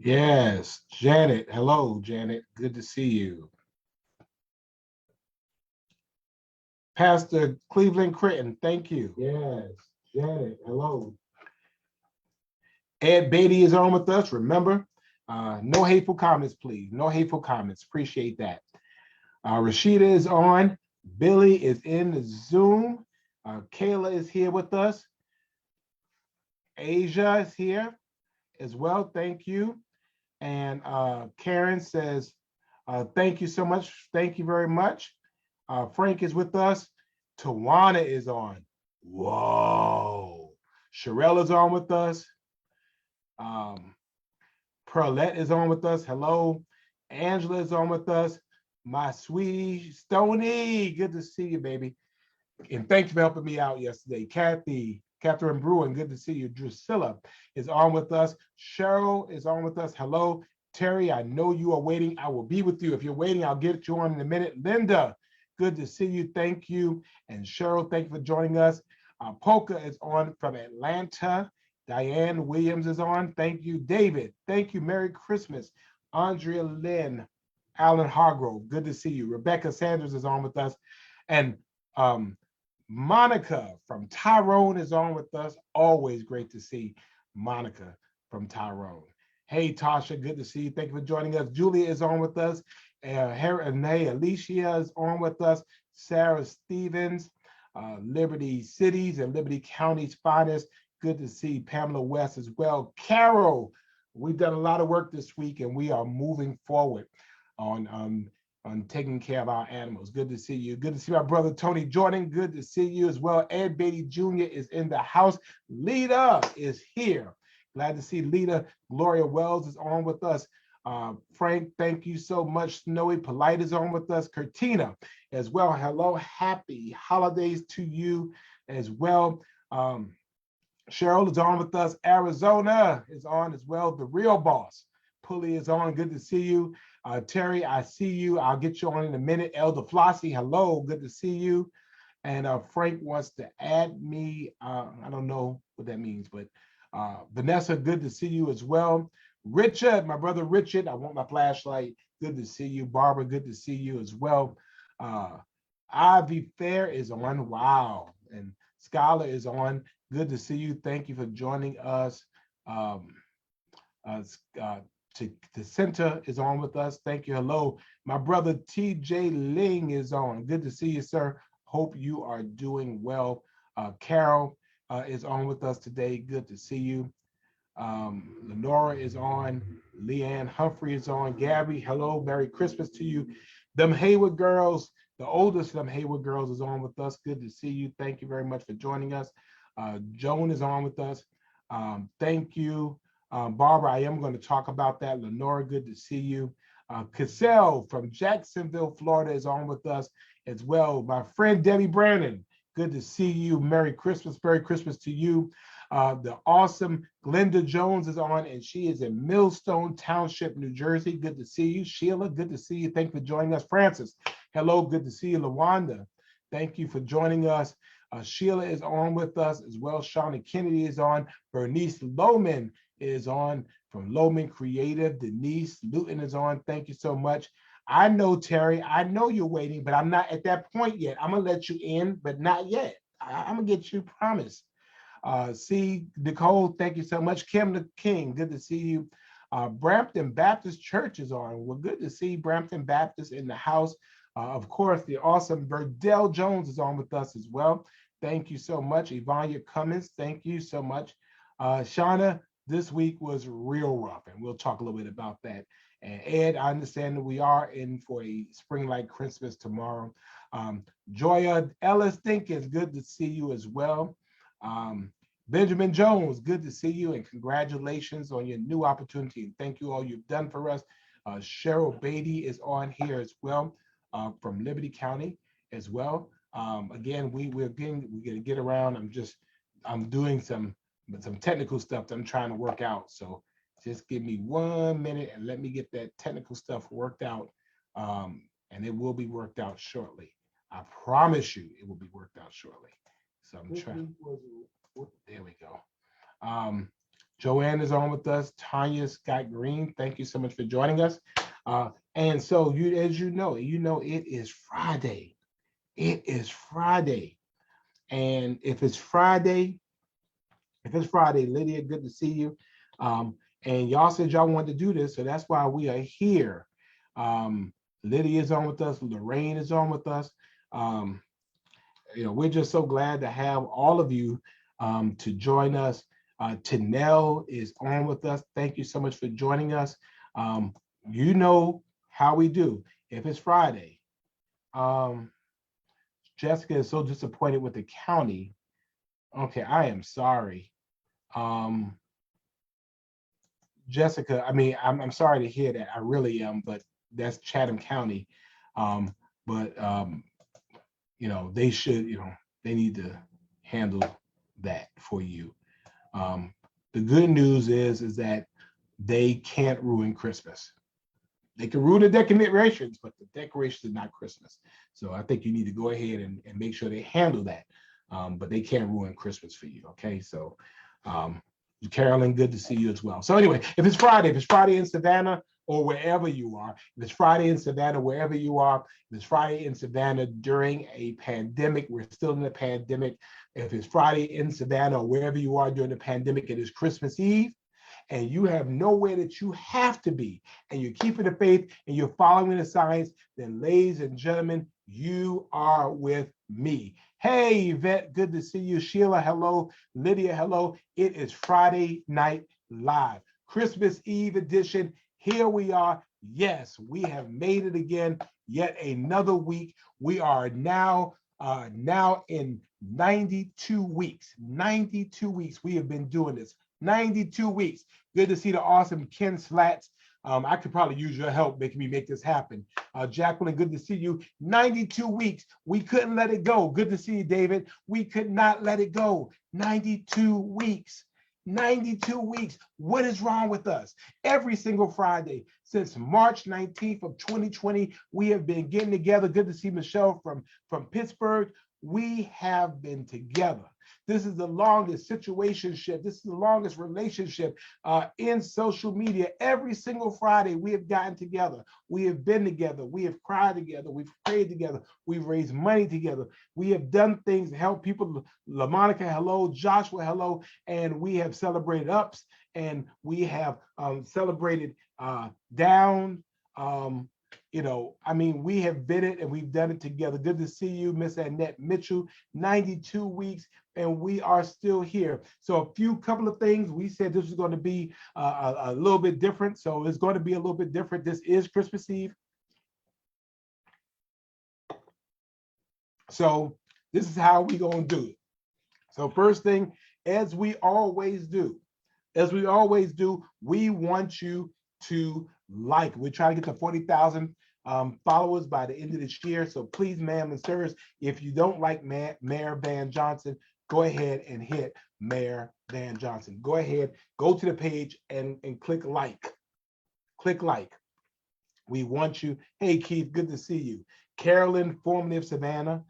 Yes, Janet. Hello, Janet. Good to see you. Pastor Cleveland Critton, thank you. Yes, Janet. Hello. Ed Beatty is on with us. Remember, no hateful comments, please. No hateful comments. Appreciate that. Rashida is on. Billy is in the Zoom. Kayla is here with us. Asia is here as well. Thank you. And Karen says, thank you so much. Thank you very much. Frank is with us. Tawana is on. Whoa. Sherelle is on with us. Perlette is on with us. Hello. Angela is on with us. My sweetie Stony, good to see you, baby. And thank you for helping me out yesterday. Catherine Bruin, good to see you. Drusilla is on with us. Cheryl is on with us. Hello. Terry, I know you are waiting. I will be with you. If you're waiting, I'll get you on in a minute. Linda, good to see you. Thank you. And Cheryl, thank you for joining us. Polka is on from Atlanta. Diane Williams is on. Thank you. David, thank you. Merry Christmas. Andrea Lynn, Alan Hargrove, good to see you. Rebecca Sanders is on with us. And Monica from Tyrone is on with us. Always great to see Monica from Tyrone. Hey, Tasha, good to see you. Thank you for joining us. Julia is on with us. Alicia is on with us. Sarah Stevens, Liberty Cities and Liberty County's finest. Good to see Pamela West as well. Carol, we've done a lot of work this week and we are moving forward on taking care of our animals. Good to see you. Good to see my brother Tony Jordan. Good to see you as well. Ed Beatty Jr. is in the house. Lita is here. Glad to see Lita. Gloria Wells is on with us. Frank, thank you so much. Snowy Polite is on with us. Curtina as well. Hello, happy holidays to you as well. Cheryl is on with us. Arizona is on as well. The Real Boss Pulley is on. Good to see you. Terry, I see you. I'll get you on in a minute. Elder Flossie, hello. Good to see you. And Frank wants to add me. I don't know what that means, but Vanessa, good to see you as well. Richard, my brother Richard, I want my flashlight. Good to see you. Barbara, good to see you as well. Ivy Fair is on. Wow. And Scholar is on. Good to see you. Thank you for joining us. The center is on with us. Thank you. Hello. My brother TJ Ling is on. Good to see you, sir. Hope you are doing well. Carol is on with us today. Good to see you. Lenora is on. Leanne Humphrey is on. Gabby, hello. Merry Christmas to you. Them Hayward girls, the oldest of them Hayward girls is on with us. Good to see you. Thank you very much for joining us. Joan is on with us. Thank you. Barbara, I am going to talk about that. Lenora, good to see you. Cassell from Jacksonville, Florida is on with us as well. My friend Debbie Brandon, good to see you. Merry Christmas. Merry Christmas to you. The awesome Glenda Jones is on, and she is in Millstone Township, New Jersey. Good to see you. Sheila, good to see you. Thank you for joining us. Francis, hello. Good to see you. Lawanda, thank you for joining us. Sheila is on with us as well. Shawnee Kennedy is on. Bernice Lohman is on from Lohman Creative. Denise Luton is on. Thank you so much. I know, Terry, I know you're waiting, but I'm not at that point yet. I'm going to let you in, but not yet. I'm going to get you, promise. See, Nicole, thank you so much. Kim the King, good to see you. Brampton Baptist Church is on. Well, good to see Brampton Baptist in the house. Of course, the awesome Verdell Jones is on with us as well. Thank you so much. Ivania Cummins, thank you so much. Shauna, this week was real rough, and we'll talk a little bit about that. And Ed, I understand that we are in for a spring like Christmas tomorrow. Joya Ellis Dinkins, good to see you as well. Benjamin Jones, good to see you, and congratulations on your new opportunity. And thank you all you've done for us. Cheryl Beatty is on here as well from Liberty County as well. Again, we're gonna get around. I'm doing some technical stuff that I'm trying to work out. So just give me 1 minute and let me get that technical stuff worked out. And it will be worked out shortly. I promise you it will be worked out shortly. So I'm trying. There we go. Joanne is on with us. Tanya Scott Green, thank you so much for joining us. And so as you know, it is Friday. It is Friday. And if it's Friday, Lydia, good to see you. And y'all said y'all wanted to do this, so that's why we are here. Lydia is on with us. Lorraine is on with us. We're just so glad to have all of you to join us. Tanel is on with us. Thank you so much for joining us. You know how we do. If it's Friday, Jessica is so disappointed with the county. Okay, I am sorry. Jessica, I mean, I'm sorry to hear that. I really am, but that's Chatham County. They should, they need to handle that for you. The good news is that they can't ruin Christmas. They can ruin the decorations, but the decorations are not Christmas. So I think you need to go ahead and make sure they handle that. But they can't ruin Christmas for you. Okay. So Carolyn, good to see you as well. So anyway, if it's Friday in Savannah or wherever you are, if it's Friday in Savannah, wherever you are, if it's Friday in Savannah during a pandemic, we're still in the pandemic. If it's Friday in Savannah or wherever you are during the pandemic, it is Christmas Eve, and you have nowhere that you have to be, and you're keeping the faith and you're following the signs, then ladies and gentlemen, you are with me. Hey, Yvette, good to see you. Sheila, hello. Lydia, hello. It is Friday Night Live, Christmas Eve edition. Here we are. Yes, we have made it again. Yet another week. We are now in 92 weeks. 92 weeks we have been doing this. 92 weeks. Good to see the awesome Ken Slats. I could probably use your help making me make this happen. Jacqueline, good to see you. 92 weeks. We couldn't let it go. Good to see you, David. We could not let it go. 92 weeks. 92 weeks. What is wrong with us? Every single Friday since March 19th of 2020, we have been getting together. Good to see Michelle from Pittsburgh. We have been together. This is the longest situationship. This is the longest relationship in social media. Every single Friday, we have gotten together. We have been together. We have cried together. We've prayed together. We've raised money together. We have done things to help people. LaMonica, hello. Joshua, hello. And we have celebrated ups, and we have celebrated down. We have been it and we've done it together. Good to see you, Miss Annette Mitchell. 92 weeks and we are still here. So a couple of things. We said this was going to be a little bit different. So it's going to be a little bit different. This is Christmas Eve. So this is how we going to do it. So first thing, as we always do, we want you to like. We're trying to get to 40,000 followers by the end of this year. So please, ma'am and sirs, if you don't like Mayor Van Johnson, go ahead and hit Mayor Van Johnson. Go ahead, go to the page and click like. Click like. We want you. Hey, Keith, good to see you. Carolyn, formerly of Savannah.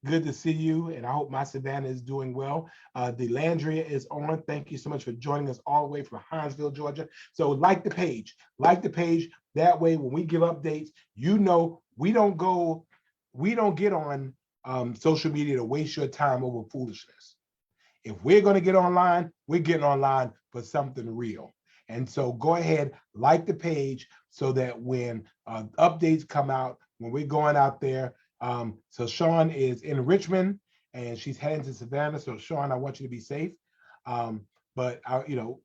Good to see you, and I hope my Savannah is doing well. DeLandria is on. Thank you so much for joining us all the way from Hinesville, Georgia. So like the page. That way, when we give updates, we don't get on social media to waste your time over foolishness. If we're going to get online, we're getting online for something real. And so go ahead, like the page so that when updates come out, when we're going out there. So Sean is in Richmond and she's heading to Savannah. So Sean, I want you to be safe. But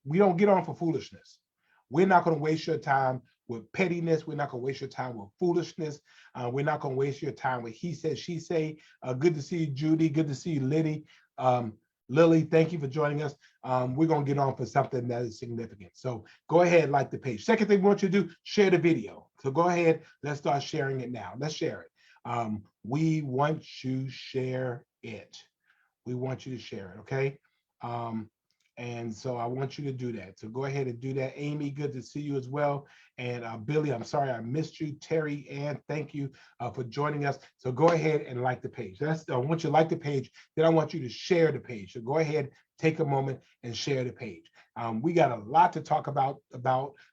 we don't get on for foolishness. We're not going to waste your time with pettiness. We're not going to waste your time with foolishness. We're not going to waste your time with he said, she say. Good to see you, Judy. Good to see you, Liddy. Lily, thank you for joining us. We're going to get on for something that is significant. So go ahead, like the page. Second thing we want you to do, share the video. So go ahead, let's start sharing it now. Let's share it. We want you to share it. We want you to share it, okay? And so I want you to do that. So go ahead and do that. Amy, good to see you as well. And Billy, I'm sorry I missed you. Terry, Ann, thank you for joining us. So go ahead and like the page. I want you to like the page. Then I want you to share the page. So go ahead, take a moment and share the page. We got a lot to talk about.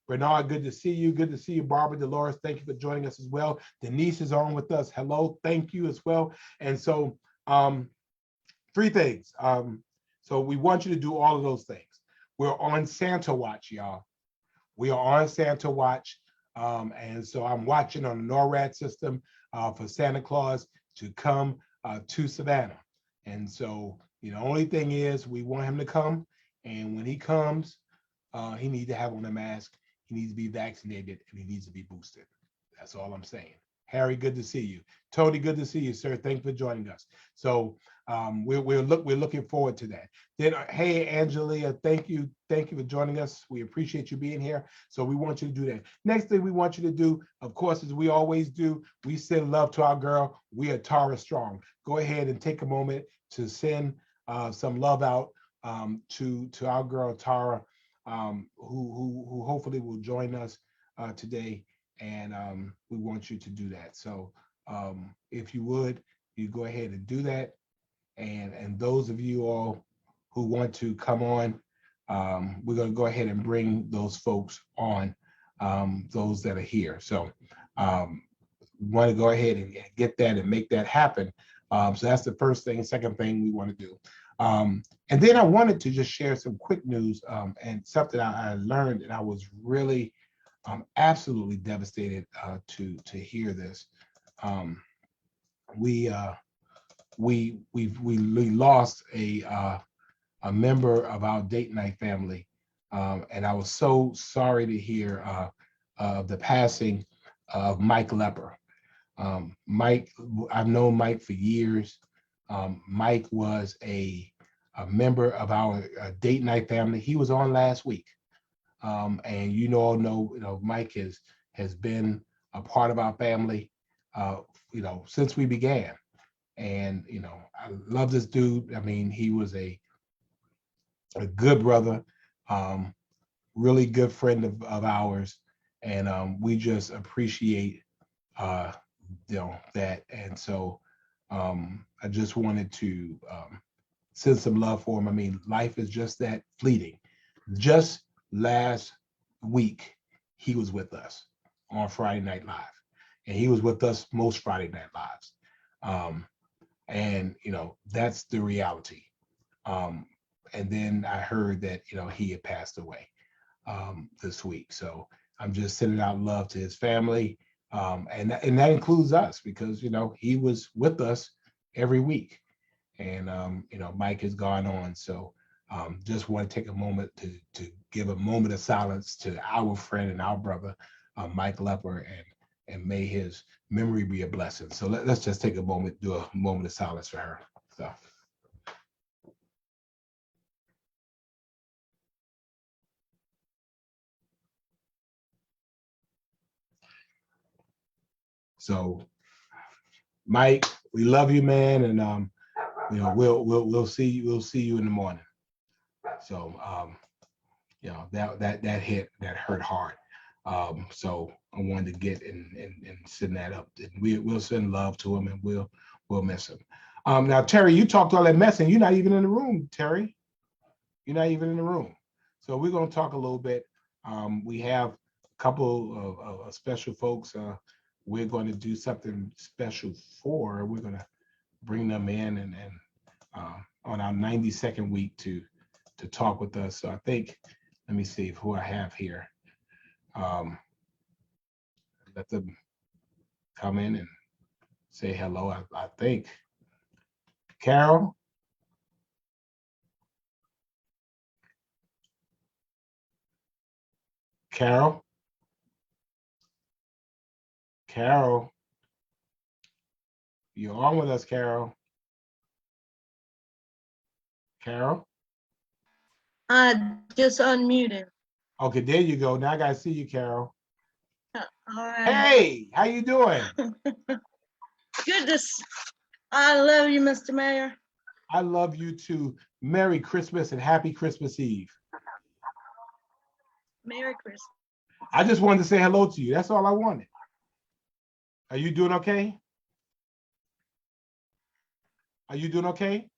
Bernard, good to see you. Good to see you. Barbara, Dolores, thank you for joining us as well. Denise is on with us. Hello, thank you as well. And so three things. So we want you to do all of those things. We're on Santa Watch, y'all. We are on Santa Watch. And so I'm watching on the NORAD system for Santa Claus to come to Savannah. And so the only thing is we want him to come. And when he comes, he needs to have on a mask. He needs to be vaccinated and he needs to be boosted. That's all I'm saying. Harry, good to see you. Tony, good to see you, sir. Thank you for joining us. So we're looking forward to that. Then, hey, Angelia, thank you for joining us. We appreciate you being here. So we want you to do that. Next thing we want you to do, of course, as we always do, we send love to our girl. We are Tara Strong. Go ahead and take a moment to send some love out to our girl Tara, who hopefully will join us today. And we want you to do that. So if you would, you go ahead and do that. And those of you all who want to come on, we're going to go ahead and bring those folks on, those that are here. So we want to go ahead and get that and make that happen. So that's the first thing. Second thing we want to do. And then I wanted to just share some quick news and something I learned, and I was really absolutely devastated to hear this. We lost a member of our date night family, and I was so sorry to hear of the passing of Mike Lepper. Mike, I've known Mike for years. Mike was a member of our date night family. He was on last week. And you know, Mike has been a part of our family, since we began. And I love this dude. I mean, he was a good brother, really good friend of ours, and we just appreciate that. And so I just wanted to send some love for him. I mean, life is just that fleeting. Just last week, he was with us on Friday Night Live, and he was with us most Friday Night Lives. And that's the reality. And then I heard that he had passed away this week. So I'm just sending out love to his family, and that includes us, because he was with us every week. And Mike has gone on. So just want to take a moment to give a moment of silence to our friend and our brother, Mike Lepper, and may his memory be a blessing. So let's just take a moment, do a moment of silence for her. So Mike, we love you, man, and we'll see you in the morning. So that hurt hard. So I wanted to get and send that up. And we'll send love to him, and we'll miss him. Now, Terry, you talked all that mess, and you're not even in the room, Terry. You're not even in the room. So we're going to talk a little bit. We have a couple of special folks. We're going to do something special for. We're going to bring them in and on our 92nd week to talk with us. So I think, let me see who I have here. Let them come in and say hello. I think Carol. Carol. You're on with us, Carol. Carol. I just unmuted. Okay, there you go. Now I gotta see you, Carol. All right. Hey, how you doing? Good I love you, Mr. Mayor. I love you too. Merry Christmas and Happy Christmas Eve. Merry Christmas. I just wanted to say hello to you. That's all I wanted. Are you doing okay? Are you doing okay?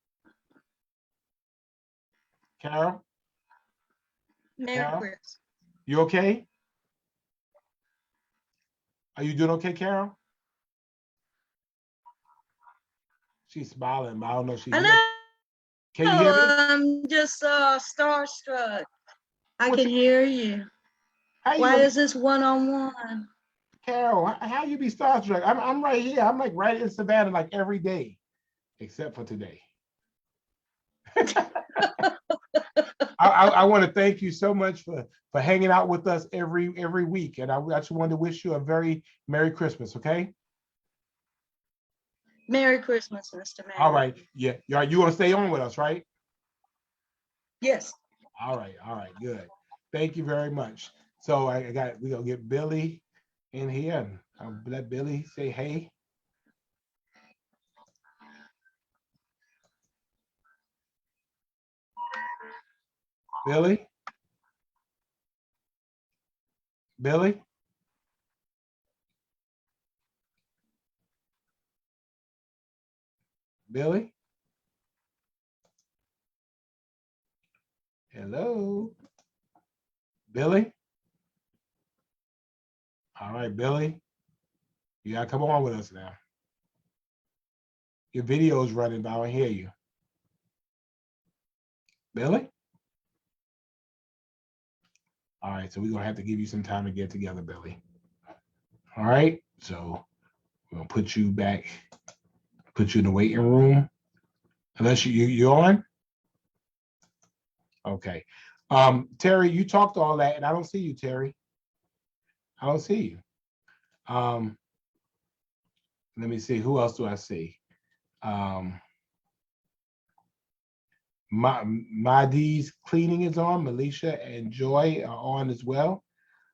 Carol? Merry Carol? Christmas. You okay? Are you doing okay, Carol? She's smiling, but I don't know if she's I here. Can you hear me? know, I'm just starstruck. I What can hear you. How you Why gonna be, is this one-on-one? Carol? How you be starstruck? I'm right here. I'm like right in Savannah like every day, except for today. I want to thank you so much for hanging out with us every week, and I just wanted to wish you a very Merry Christmas. Okay. Merry Christmas, Mr. Mayor. All right. Yeah. You want to stay on with us, right? Yes. All right. Good. Thank you very much. So we gonna get Billy in here, and I'll let Billy say hey. Billy. Billy. Billy. Hello. Billy. All right, Billy. You gotta come on with us now. Your video is running, but I don't hear you. Billy? All right, so we're gonna have to give you some time to get together, Billy. All right, so we're gonna put you back, put you in the waiting room. Unless you on? Okay. Terry, you talked all that, and I don't see you, Terry. I don't see you. Let me see, who else do I see? Madi's cleaning is on. Melisha and Joy are on as well.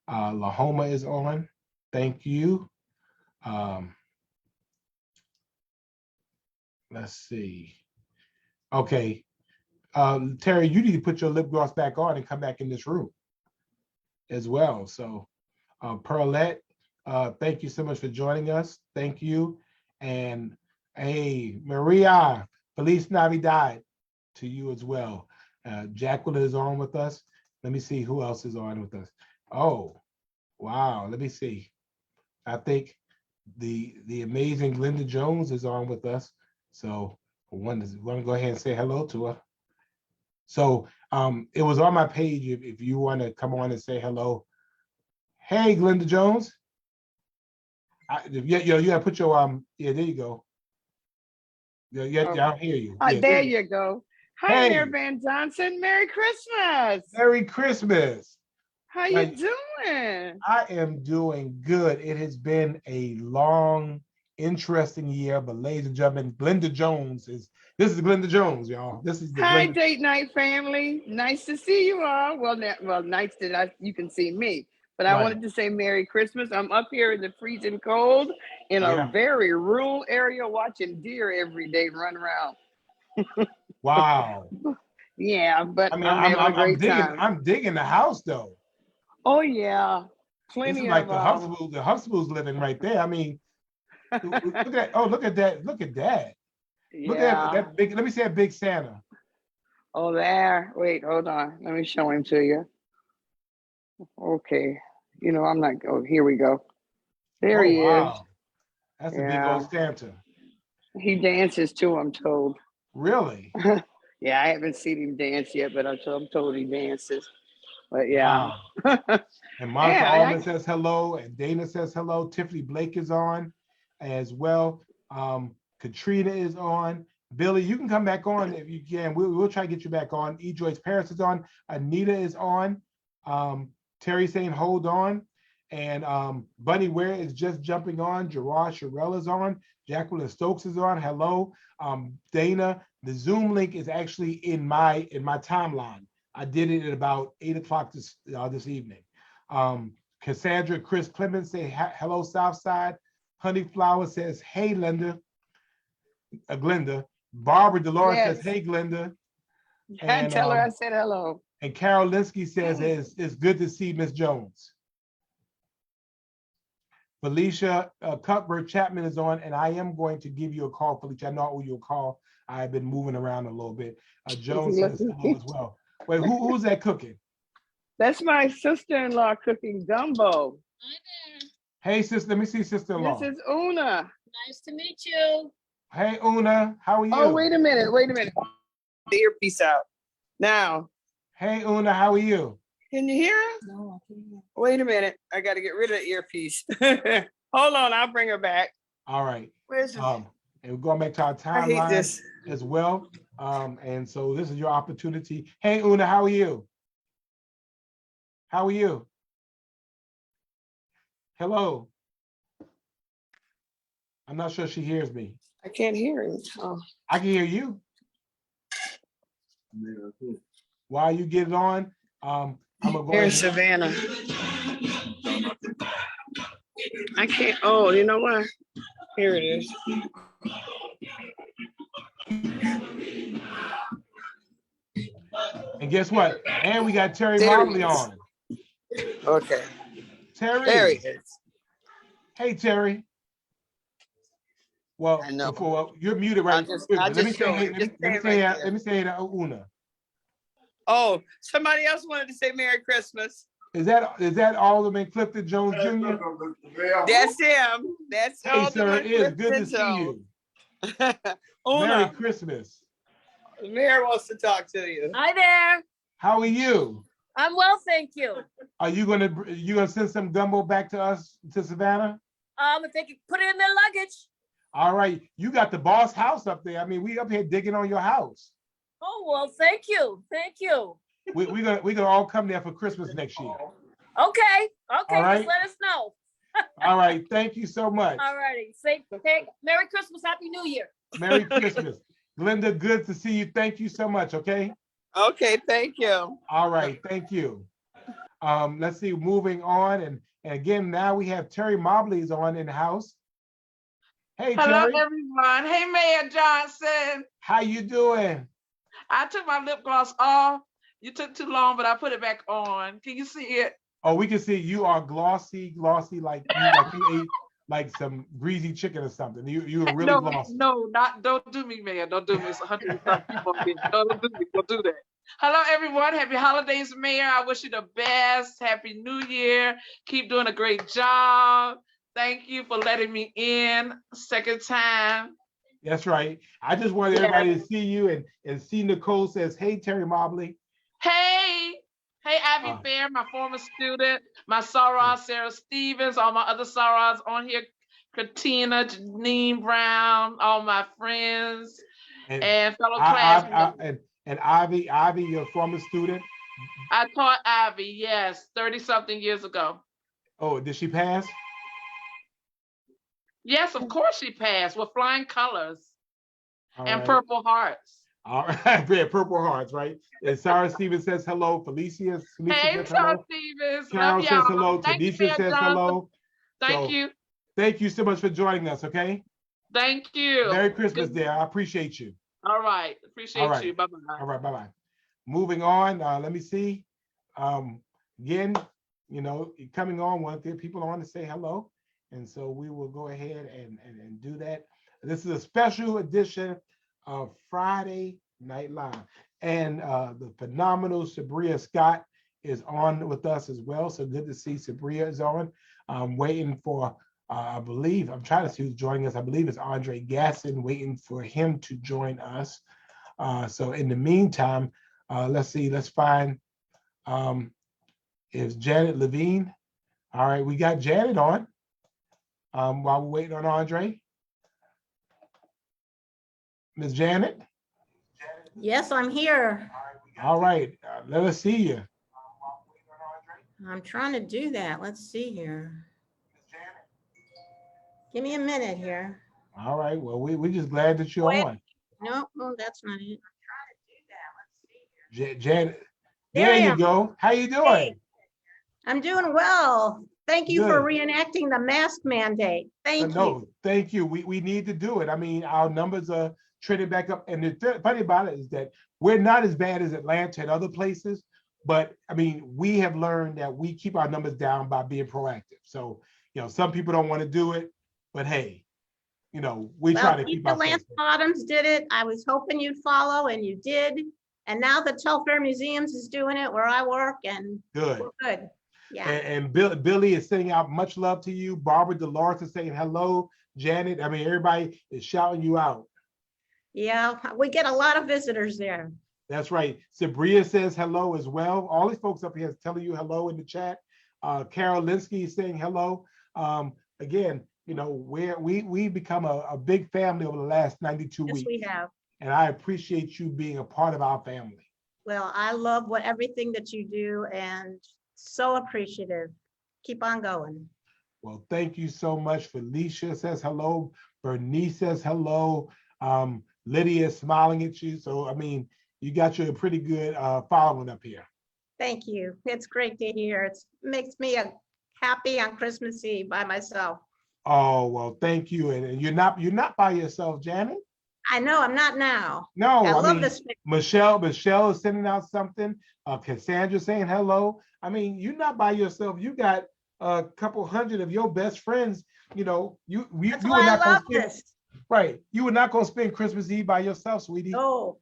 Lahoma is on. Thank you. Let's see. Okay. Terry, you need to put your lip gloss back on and come back in this room as well. So Pearlette, thank you so much for joining us. Thank you. And hey, Maria, Feliz Navidad to you as well. Jacqueline is on with us. Let me see who else is on with us. Oh, wow. Let me see. I think the amazing Glenda Jones is on with us. So I want to go ahead and say hello to her. So it was on my page if you want to come on and say hello. Hey, Glenda Jones. You gotta put your yeah, there you go. Yeah, I don't hear you. Yeah, There you go. Hi, Hey. Mayor Van Johnson. Merry Christmas. Merry Christmas. How you doing? I am doing good. It has been a long, interesting year, but ladies and gentlemen, this is Glenda Jones, y'all. This is the Hi, Glenda. Date Night family. Nice to see you all. Well, nice that you can see me. But I wanted to say Merry Christmas. I'm up here in the freezing cold in a very rural area watching deer every day run around. Wow. Yeah, but I mean, I'm having a great time. I'm digging the house though. Oh yeah, This plenty is like of the Huxtables living right there. I mean, look at that. Oh, look at that. Look at that. Look at that big. Let me see that big Santa. Oh, there. Wait, hold on. Let me show him to you. Okay. You know, I'm not. Oh, here we go. There he is. That's a big old Santa. He dances too, I'm told. Really? Yeah, I haven't seen him dance yet, but I'm told he dances. But yeah. Wow. And Monica Allman says hello, and Dana says hello. Tiffany Blake is on as well. Katrina is on. Billy, you can come back on if you can. We'll try to get you back on. E. Joyce Paris is on. Anita is on. Terry saying hold on. And Bunny Ware is just jumping on. Gerard Sherrill is on. Jacqueline Stokes is on. Hello. Dana, the Zoom link is actually in my timeline. I did it at about 8 o'clock this evening. Cassandra Chris Clemens say hello Southside. Honey Flower says hey Glenda. Barbara Delores says hey Glenda. And tell her I said hello. And Carol Linsky says it's good to see Miss Jones. Felicia Cuthbert Chapman is on, and I am going to give you a call, Felicia. I know I owe you a call. I've been moving around a little bit. Jones says hello as well. Wait, who's that cooking? That's my sister-in-law cooking gumbo. Hi there. Hey, sister, let me see sister-in-law. This is Una. Nice to meet you. Hey, Una, how are you? Oh, wait a minute. The earpiece out. Now, Hey, Una, how are you? can you hear? No, I can't hear. Wait a minute. I got to get rid of the earpiece. Hold on. I'll bring her back. All right. Where's this? And we're going back to our I hate timeline this. as well. And so this is your opportunity. Hey, Una, how are you? How are you? Hello. I'm not sure she hears me. I can't hear him. Oh. I can hear you. While you get it on, I'm gonna go Here in ahead. Savannah. I can't. Oh, you know what? Here it is. And guess what? And we got Terry There he Mobley is. on. Okay. Terry. There he is. Hey, Terry. Well, I know. before you're muted right. I'll Let me just say, show hey, him. let me Just stand say, right there. let me say to Una. Oh, somebody else wanted to say Merry Christmas. Is that Alderman Clifton Jones Jr.? That's him. That's Hey, sir, it is good to see you. you. Merry Una, Christmas. the mayor wants to talk to you. Hi there. How are you? I'm well, thank you. Are you gonna send some gumbo back to us to Savannah? If they can put it in their luggage. All right, you got the boss house up there. I mean, we up here digging on your house. Oh, well, thank you. Thank you. We're gonna all come there for Christmas next year. Okay. All Okay, right. just let us know. All right, thank you so much. All righty. Say, hey, Merry Christmas, Happy New Year. Merry Christmas. Glenda, good to see you. Thank you so much, okay? Okay, thank you. All right, thank you. Let's see, moving on. And again, now we have Terry Mobley's on in the house. Hey, Hello, Terry, everyone. Hey, Mayor Johnson. how you doing? I took my lip gloss off. You took too long, but I put it back on. Can you see it? Oh, we can see you are glossy, like you ate like some greasy chicken or something. You were really no, glossy. no, don't do me, Mayor. Don't do me. It's 100 and some people here. No, don't do me. Don't do that. Hello, everyone. Happy holidays, Mayor. I wish you the best. Happy New Year. Keep doing a great job. Thank you for letting me in second time. That's right. I just wanted everybody to see you and see Nicole says, hey, Terry Mobley. Hey, Ivy Fair, my former student, my soror, Sarah Stevens, all my other sorors on here, Katina, Janine Brown, all my friends and fellow classmates. And Ivy, your former student. I taught Ivy, yes, 30-something years ago. Oh, did she pass? Yes, of course she passed with flying colors All and right. Purple Hearts. All right, yeah, Purple Hearts, right? And Sarah Stevens says hello. Felicia Hey, says Sarah hello. Stevens, Carol love says y'all. hello. Thank you, Tanisha Mayor says Johnson. hello. Thank So, you. Thank you so much for joining us, okay? Thank you. Merry Christmas, dear. I appreciate you. All right. Appreciate All right. you. Bye-bye. All right, bye-bye. Moving on, let me see. Again, coming on, want to get people on to say hello. And so we will go ahead and do that. This is a special edition of Friday Night Live. And the phenomenal Sabria Scott is on with us as well. So good to see Sabria is on. I'm waiting for, I'm trying to see who's joining us. I believe it's Andre Gasson, waiting for him to join us. So in the meantime, let's find, is Janet Levine. All right, we got Janet on while we're waiting on Andre. Ms. Janet? Yes, I'm here. All right, let us see you. I'm trying to do that. Let's see here. Give me a minute here. All right, well, we're just glad that you're on. No, that's not it. Janet, There there I you am. go. How you doing? Hey. I'm doing well. Thank you for Good. reenacting the mask mandate. Thank you. No, thank you. We need to do it. I mean, our numbers are trending back up. And the funny about it is that we're not as bad as Atlanta and other places, but I mean, we have learned that we keep our numbers down by being proactive. So, some people don't want to do it, but hey, we try to keep Lance ourselves. Bottoms did it. I was hoping you'd follow, and you did. And now the Telfair Museums is doing it where I work, and Good. we're good. Yeah. And Billy is sending out much love to you. Barbara Dolores is saying hello. Janet, I mean, everybody is shouting you out. Yeah, we get a lot of visitors there. That's right. Sabria says hello as well. All these folks up here is telling you hello in the chat. Carol Linsky is saying hello. Again, you know, we become a big family over the last 92 Yes, weeks. we have. And I appreciate you being a part of our family. Well, I love everything that you do, and so appreciative. Keep on going. Well, thank you so much. Felicia says hello. Bernice says hello. Lydia is smiling at you. So, I mean, you got your pretty good following up here. Thank you. It's great to hear. It makes me happy on Christmas Eve by myself. Oh, well, thank you. And you're not by yourself, Janet. I know I'm not now. No, I love mean, this. Michelle is sending out something. Cassandra saying hello. I mean, you're not by yourself. You got a couple hundred of your best friends. You know, you were not I love gonna spend, this. right. You were not going to spend Christmas Eve by yourself, sweetie. Oh,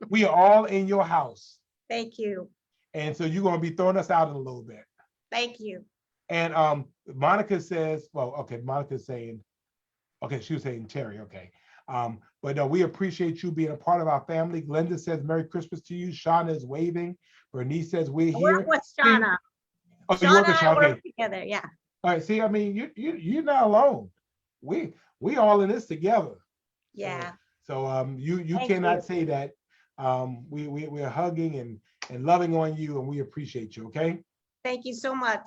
We are all in your house. thank you. And so you're going to be throwing us out in a little bit. Thank you. And Monica says, well, okay, Monica's saying, okay, she was saying Terry, okay. But no, we appreciate you being a part of our family. Glenda says Merry Christmas to you. Shauna is waving. Bernice says we're I here. work with Shauna. Oh, you work with Shauna and I Shauna, work okay. together, yeah. All right, see, I mean, you're not alone. We all in this together. Yeah. So you Thank cannot you. say that. We're hugging and loving on you, and we appreciate you, okay? Thank you so much.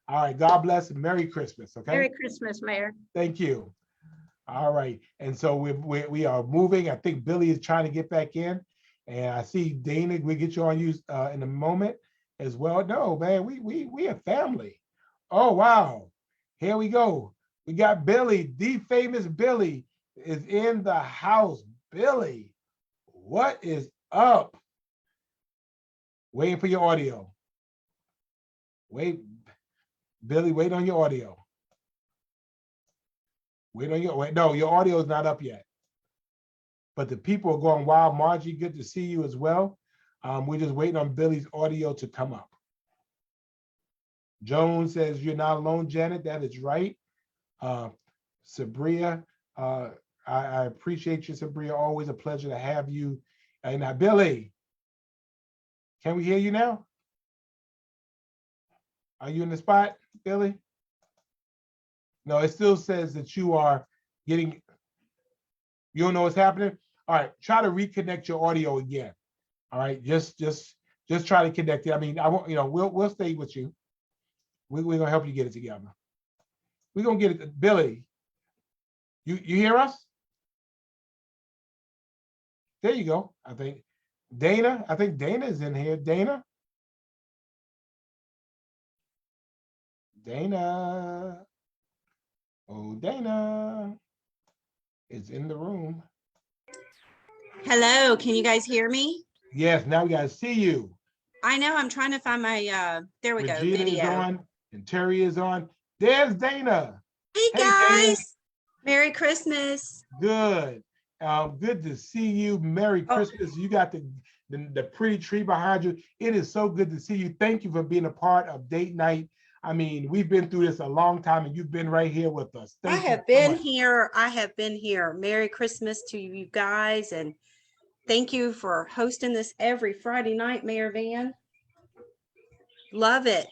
All right, God bless and Merry Christmas, okay? Merry Christmas, Mayor. Thank you. All right, and so we are moving. I think Billy is trying to get back in, and I see Dana. We get you on you in a moment as well. No, man, we a family. Oh wow, here we go. We got Billy, the famous Billy, is in the house. Billy, what is up? Waiting for your audio. Wait, Billy, wait on your audio. No, your audio is not up yet. But the people are going wild. Margie, good to see you as well. We're just waiting on Billy's audio to come up. Joan says you're not alone, Janet. That is right. Sabria, I appreciate you, Sabria. Always a pleasure to have you. And now, Billy, can we hear you now? Are you in the spot, Billy? No, it still says that you are getting, you don't know what's happening? All right, try to reconnect your audio again. All right, just try to connect it. I mean, I won't, we'll stay with you. We're gonna help you get it together. We're gonna get it, Billy. You hear us? There you go. I think Dana is in here. Dana. Oh, Dana is in the room. Hello, can you guys hear me? Yes, now we gotta see you. I know, I'm trying to find my, there we go, Regina is video. on and Terry is on. There's Dana. Hey Hey, Dana. guys, Merry Christmas. Good. Good to see you. Merry Oh. Christmas. You got the pretty tree behind you. It is so good to see you. Thank you for being a part of date night. I mean, we've been through this a long time and you've been right here with us. I Thank you have so been much. here. I have been here. Merry Christmas to you guys, and thank you for hosting this every Friday night, Mayor Van. Love it.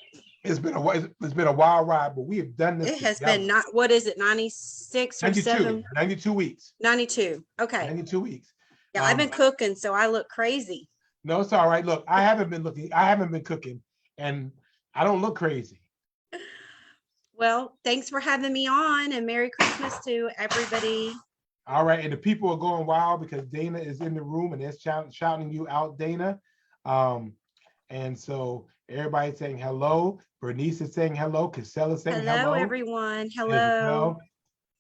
It's been a wild ride, but we have done this. It has together. been not, what is it, 96 or 92, 7? 92 weeks. 92. Okay. 92 weeks. Yeah, I've been cooking, so I look crazy. No, it's all right. Look, I haven't been cooking, and I don't look crazy. Well, thanks for having me on, and Merry Christmas to everybody. All right, and the people are going wild because Dana is in the room and they're shouting you out, Dana. And so everybody's saying hello. Bernice is saying hello. Casella is saying hello. Hello, everyone. as Hello.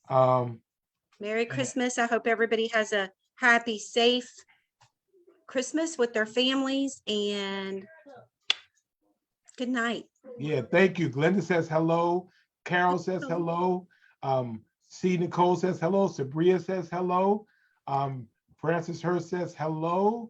well. Merry Christmas. I hope everybody has a happy, safe Christmas with their families, and good night. Yeah, thank you. Glenda says hello. Carol says hello. C. Nicole says hello. Sabria says hello. Francis Hurst says hello.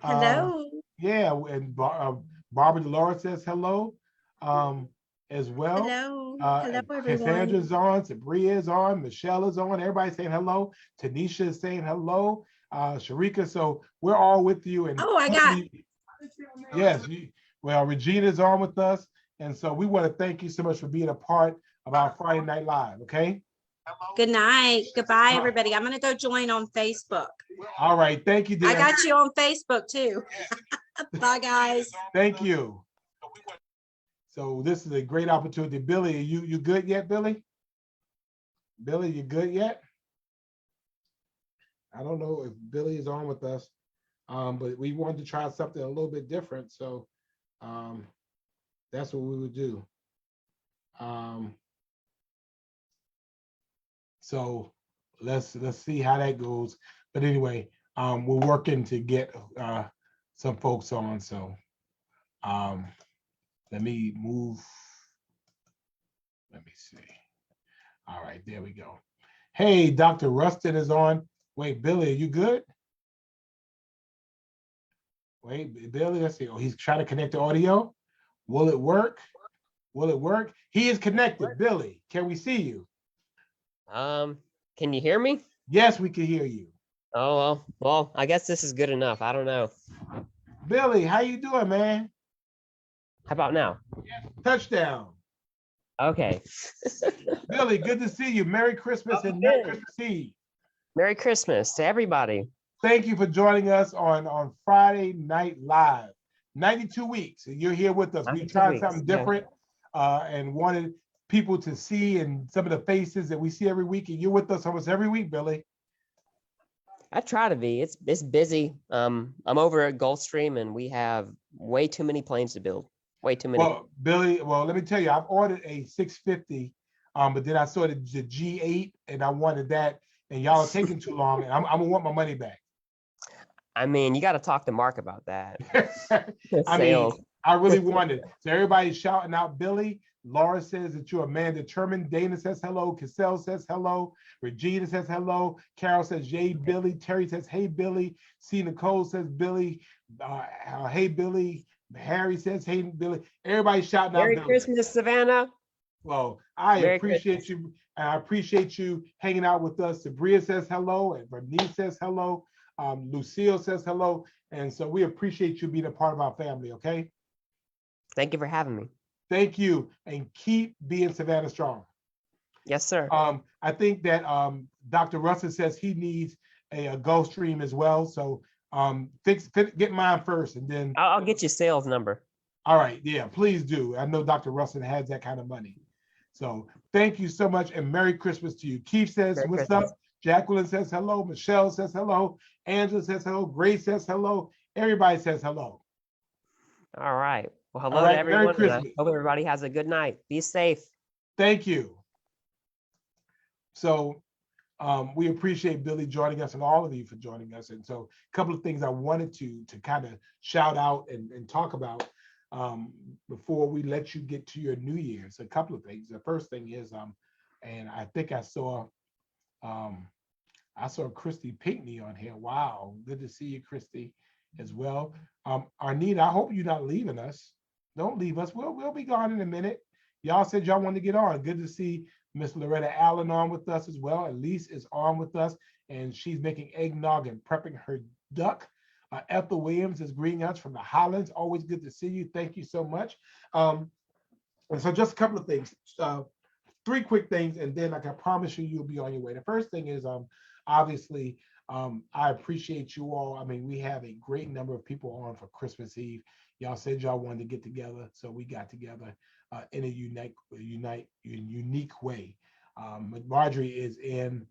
Hello. Yeah, and Barbara Dolores says hello as well. Hello. Hello, And everyone. Cassandra's on, Sabria is on, Michelle is on, everybody's saying hello. Tanisha is saying hello. Sharika, so we're all with you. And Oh, I got. yes, well, Regina's on with us. And so we want to thank you so much for being a part of our Friday Night Live, okay? Good night. Goodbye, everybody. I'm going to go join on Facebook. All right, thank you, dear. I got you on Facebook too. Bye, guys. Thank you. So this is a great opportunity. Billy, are you good yet, Billy? Billy, you good yet? I don't know if Billy is on with us, but we wanted to try something a little bit different. So that's what we would do. So let's see how that goes. But anyway, we're working to get some folks on. So let me move. Let me see. All right, there we go. Hey, Dr. Rustin is on. Wait, Billy, are you good? Wait, Billy, let's see. Oh, he's trying to connect the audio. Will it work? Will it work? He is connected. Billy, can we see you? Can you hear me? Yes, we can hear you. Oh, well, I guess this is good enough. I don't know. Billy, how you doing, man? How about now? Touchdown. Okay. Billy, good to see you. Merry Christmas and Merry Christmas Eve. Merry Christmas to everybody. Thank you for joining us on Friday Night Live. 92 weeks, and you're here with us. We tried something different and wanted people to see and some of the faces that we see every week, and you're with us almost every week, Billy. I try to be. It's busy. I'm over at Gulfstream, and we have way too many planes to build. Way too many. Well, Billy, let me tell you, I've ordered a 650, but then I saw the G8, and I wanted that, and y'all are taking too long, and I'm gonna want my money back. I mean, you got to talk to Mark about that. I mean, I really wanted. So everybody's shouting out Billy. Laura says that you're a man determined. Dana says hello. Cassell says hello. Regina says hello. Carol says, yay, Billy. Terry says, hey, Billy. C. Nicole says, Billy. Hey, Billy. Harry says, hey, Billy. Everybody's shouting out Merry Billy. Christmas, Savannah. Well, I Merry appreciate Christmas. you. And I appreciate you hanging out with us. Sabria says hello. And Bernice says hello. Lucille says hello. And so we appreciate you being a part of our family, okay? Thank you for having me. Thank you. And keep being Savannah strong. Yes, sir. I think that Dr. Russell says he needs a Gulfstream as well. So get mine first and then. I'll get you sales number. All right. Yeah, please do. I know Dr. Russell has that kind of money. So thank you so much and Merry Christmas to you. Keith says, Merry what's Christmas. up? Jacqueline says hello. Michelle says hello. Angela says hello. Grace says hello. Everybody says hello. All right. Well, hello All right, to Merry everyone. And I Christmas. hope everybody has a good night. Be safe. Thank you. So we appreciate Billy joining us and all of you for joining us. And so a couple of things I wanted to kind of shout out and talk about before we let you get to your New Year's. A couple of things. The first thing is, and I think I saw Christy Pinckney on here. Wow, good to see you, Christy, as well. Arnita, I hope you're not leaving us. Don't leave us. We'll be gone in a minute. Y'all said y'all wanted to get on. Good to see Miss Loretta Allen on with us as well. Elise is on with us, and she's making eggnog and prepping her duck. Ethel Williams is greeting us from the Highlands. Always good to see you. Thank you so much. And so just a couple of things. Three quick things, and then I can promise you, you'll be on your way. The first thing is, obviously, I appreciate you all. I mean, we have a great number of people on for Christmas Eve. Y'all said y'all wanted to get together, so we got together in a unique way. Marjorie is in,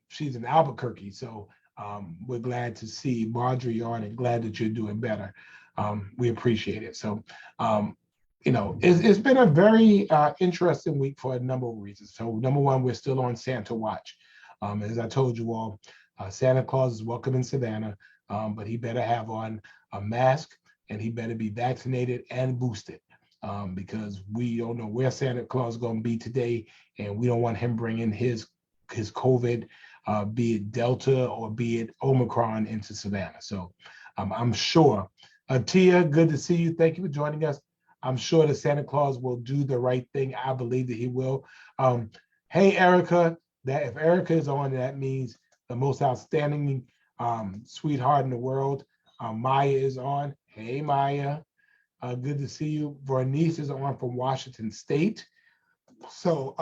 she's in Albuquerque, so we're glad to see Marjorie on and glad that you're doing better. We appreciate it. So, you know, it's been a very interesting week for a number of reasons. So number one, we're still on Santa watch. As I told you all, Santa Claus is welcome in Savannah, but he better have on a mask and he better be vaccinated and boosted because we don't know where Santa Claus is going to be today, and we don't want him bringing his COVID be it Delta or be it Omicron into Savannah. So I'm sure. Tia, good to see you. Thank you for joining us. I'm sure that Santa Claus will do the right thing. I believe that he will. Hey, Erica, that if Erica is on, that means the most outstanding sweetheart in the world. Maya is on. Hey, Maya. Good to see you. Vernice is on from Washington State. So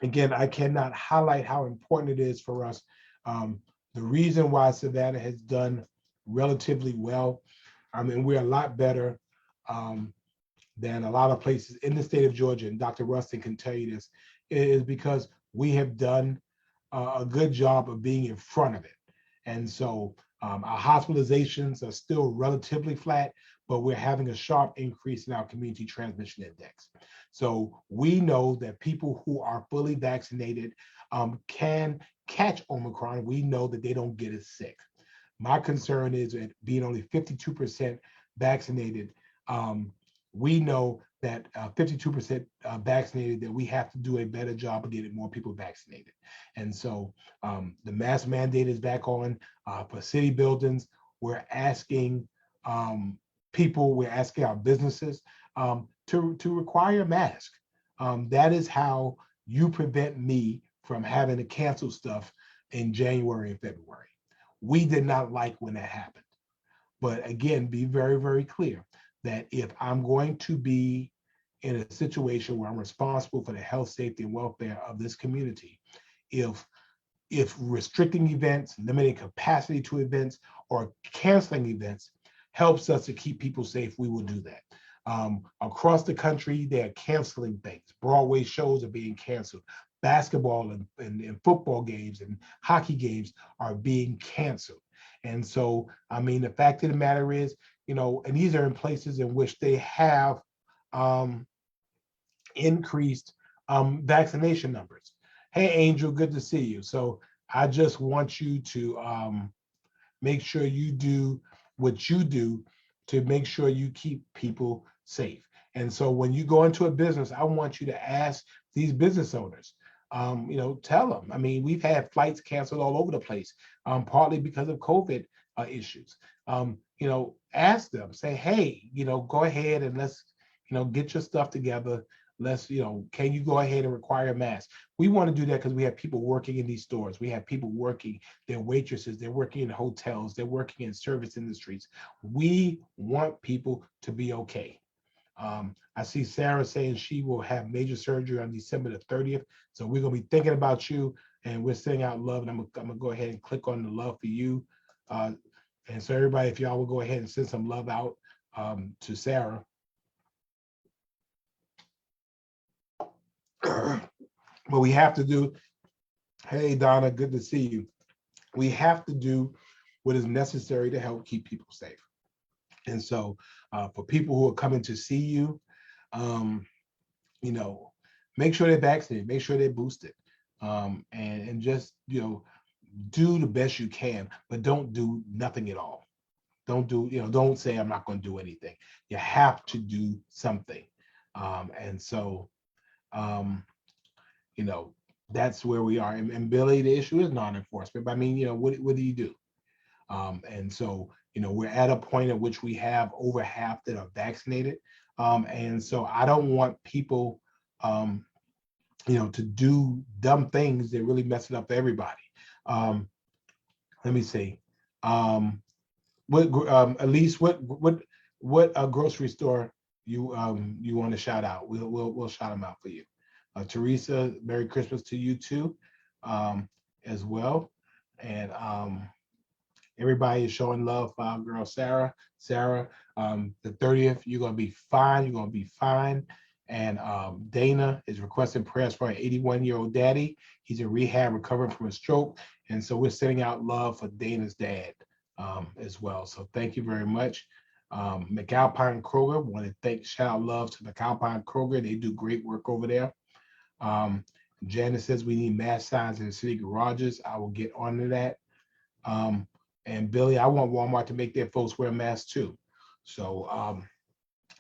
again, I cannot highlight how important it is for us. The reason why Savannah has done relatively well, I mean, we're a lot better than a lot of places in the state of Georgia, and Dr. Rustin can tell you this, is because we have done a good job of being in front of it. And so our hospitalizations are still relatively flat, but we're having a sharp increase in our community transmission index. So we know that people who are fully vaccinated can catch Omicron. We know that they don't get as sick. My concern is that being only 52% vaccinated, we know that 52% vaccinated, that we have to do a better job of getting more people vaccinated. And so the mask mandate is back on for city buildings. We're asking people, we're asking our businesses to require a mask. That is how you prevent me from having to cancel stuff in January and February. We did not like when that happened. But again, be very, very clear that if I'm going to be in a situation where I'm responsible for the health, safety, and welfare of this community, if restricting events, limiting capacity to events, or canceling events helps us to keep people safe, we will do that. Across the country, they are canceling things. Broadway shows are being canceled. Basketball and football games and hockey games are being canceled. And so, I mean, the fact of the matter is, you know, and these are in places in which they have increased vaccination numbers. Hey, Angel, good to see you. So I just want you to make sure you do what you do to make sure you keep people safe. And so when you go into a business, I want you to ask these business owners, you know, tell them. I mean, we've had flights canceled all over the place, partly because of COVID issues. You know, ask them, say, hey, you know, go ahead and let's, you know, get your stuff together. Let's, you know, can you go ahead and require a mask? We want to do that because we have people working in these stores. We have people working, they're waitresses, they're working in hotels, they're working in service industries. We want people to be okay. I see Sarah saying she will have major surgery on December the 30th. So we're going to be thinking about you, and we're sending out love. And I'm going to go ahead and click on the love for you. And so everybody, if y'all will go ahead and send some love out to Sarah. What we have to do, hey, Donna, good to see you. We have to do what is necessary to help keep people safe. And so for people who are coming to see you, you know, make sure they're vaccinated, make sure they're boosted, and just, you know, do the best you can, but don't do nothing at all. Don't do, you know, don't say I'm not going to do anything. You have to do something. And so, you know, that's where we are. And Billy, the issue is non-enforcement. But I mean, you know, what do you do? And so, you know, we're at a point at which we have over half that are vaccinated. And so I don't want people, you know, to do dumb things that really mess it up for everybody. Let me see. Elise, what grocery store you want to shout out? We'll shout them out for you. Teresa, Merry Christmas to you too, as well. And everybody is showing love for our girl Sarah. Sarah, the 30th, you're gonna be fine. You're gonna be fine. And Dana is requesting prayers for an 81-year-old daddy. He's in rehab, recovering from a stroke. And so we're sending out love for Dana's dad as well. So thank you very much. McAlpine Kroger, want to thank, shout out love to McAlpine Kroger. They do great work over there. Janice says we need mask signs in the city garages. I will get onto that. And Billy, I want Walmart to make their folks wear masks too. So,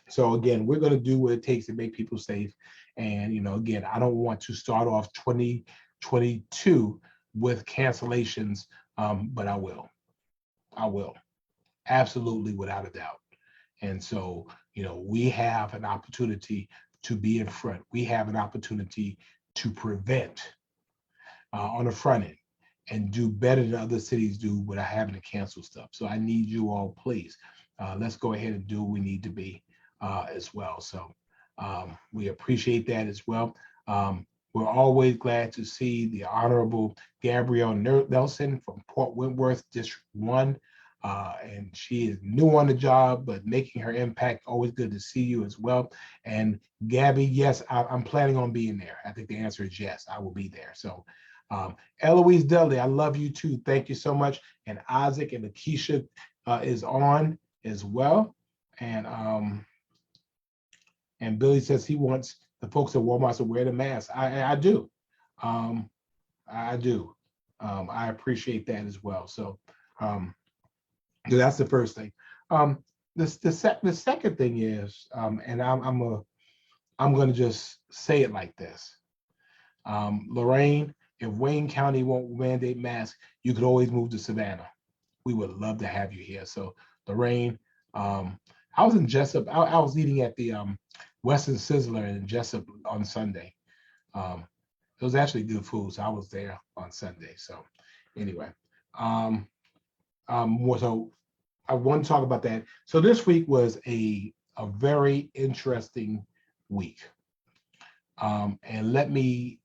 so again, we're going to do what it takes to make people safe. And, you know, again, I don't want to start off 2022 with cancellations, but I will. I will. Absolutely, without a doubt. And so, we have an opportunity to be in front. We have an opportunity to prevent on the front end and do better than other cities do without having to cancel stuff. So I need you all, please, let's go ahead and do what we need to be as well. So we appreciate that as well. We're always glad to see the Honorable Gabrielle Nelson from Port Wentworth, District 1. And she is new on the job, but making her impact. Always good to see you as well. And Gabby, yes, I'm planning on being there. I think the answer is yes, I will be there. So Eloise Dudley, I love you too. Thank you so much. And Isaac and Lakeisha is on as well. And Billy says he wants the folks at Walmart to wear the mask. I do. I do. I appreciate that as well. So that's the first thing. The second thing is, and I'm going to just say it like this. Lorraine, if Wayne County won't mandate masks, you could always move to Savannah. We would love to have you here. So Lorraine, I was in Jessup. I was eating at the Western Sizzler in Jessup on Sunday. It was actually good food, so I was there on Sunday. So anyway, so I want to talk about that. So this week was a very interesting week. And let me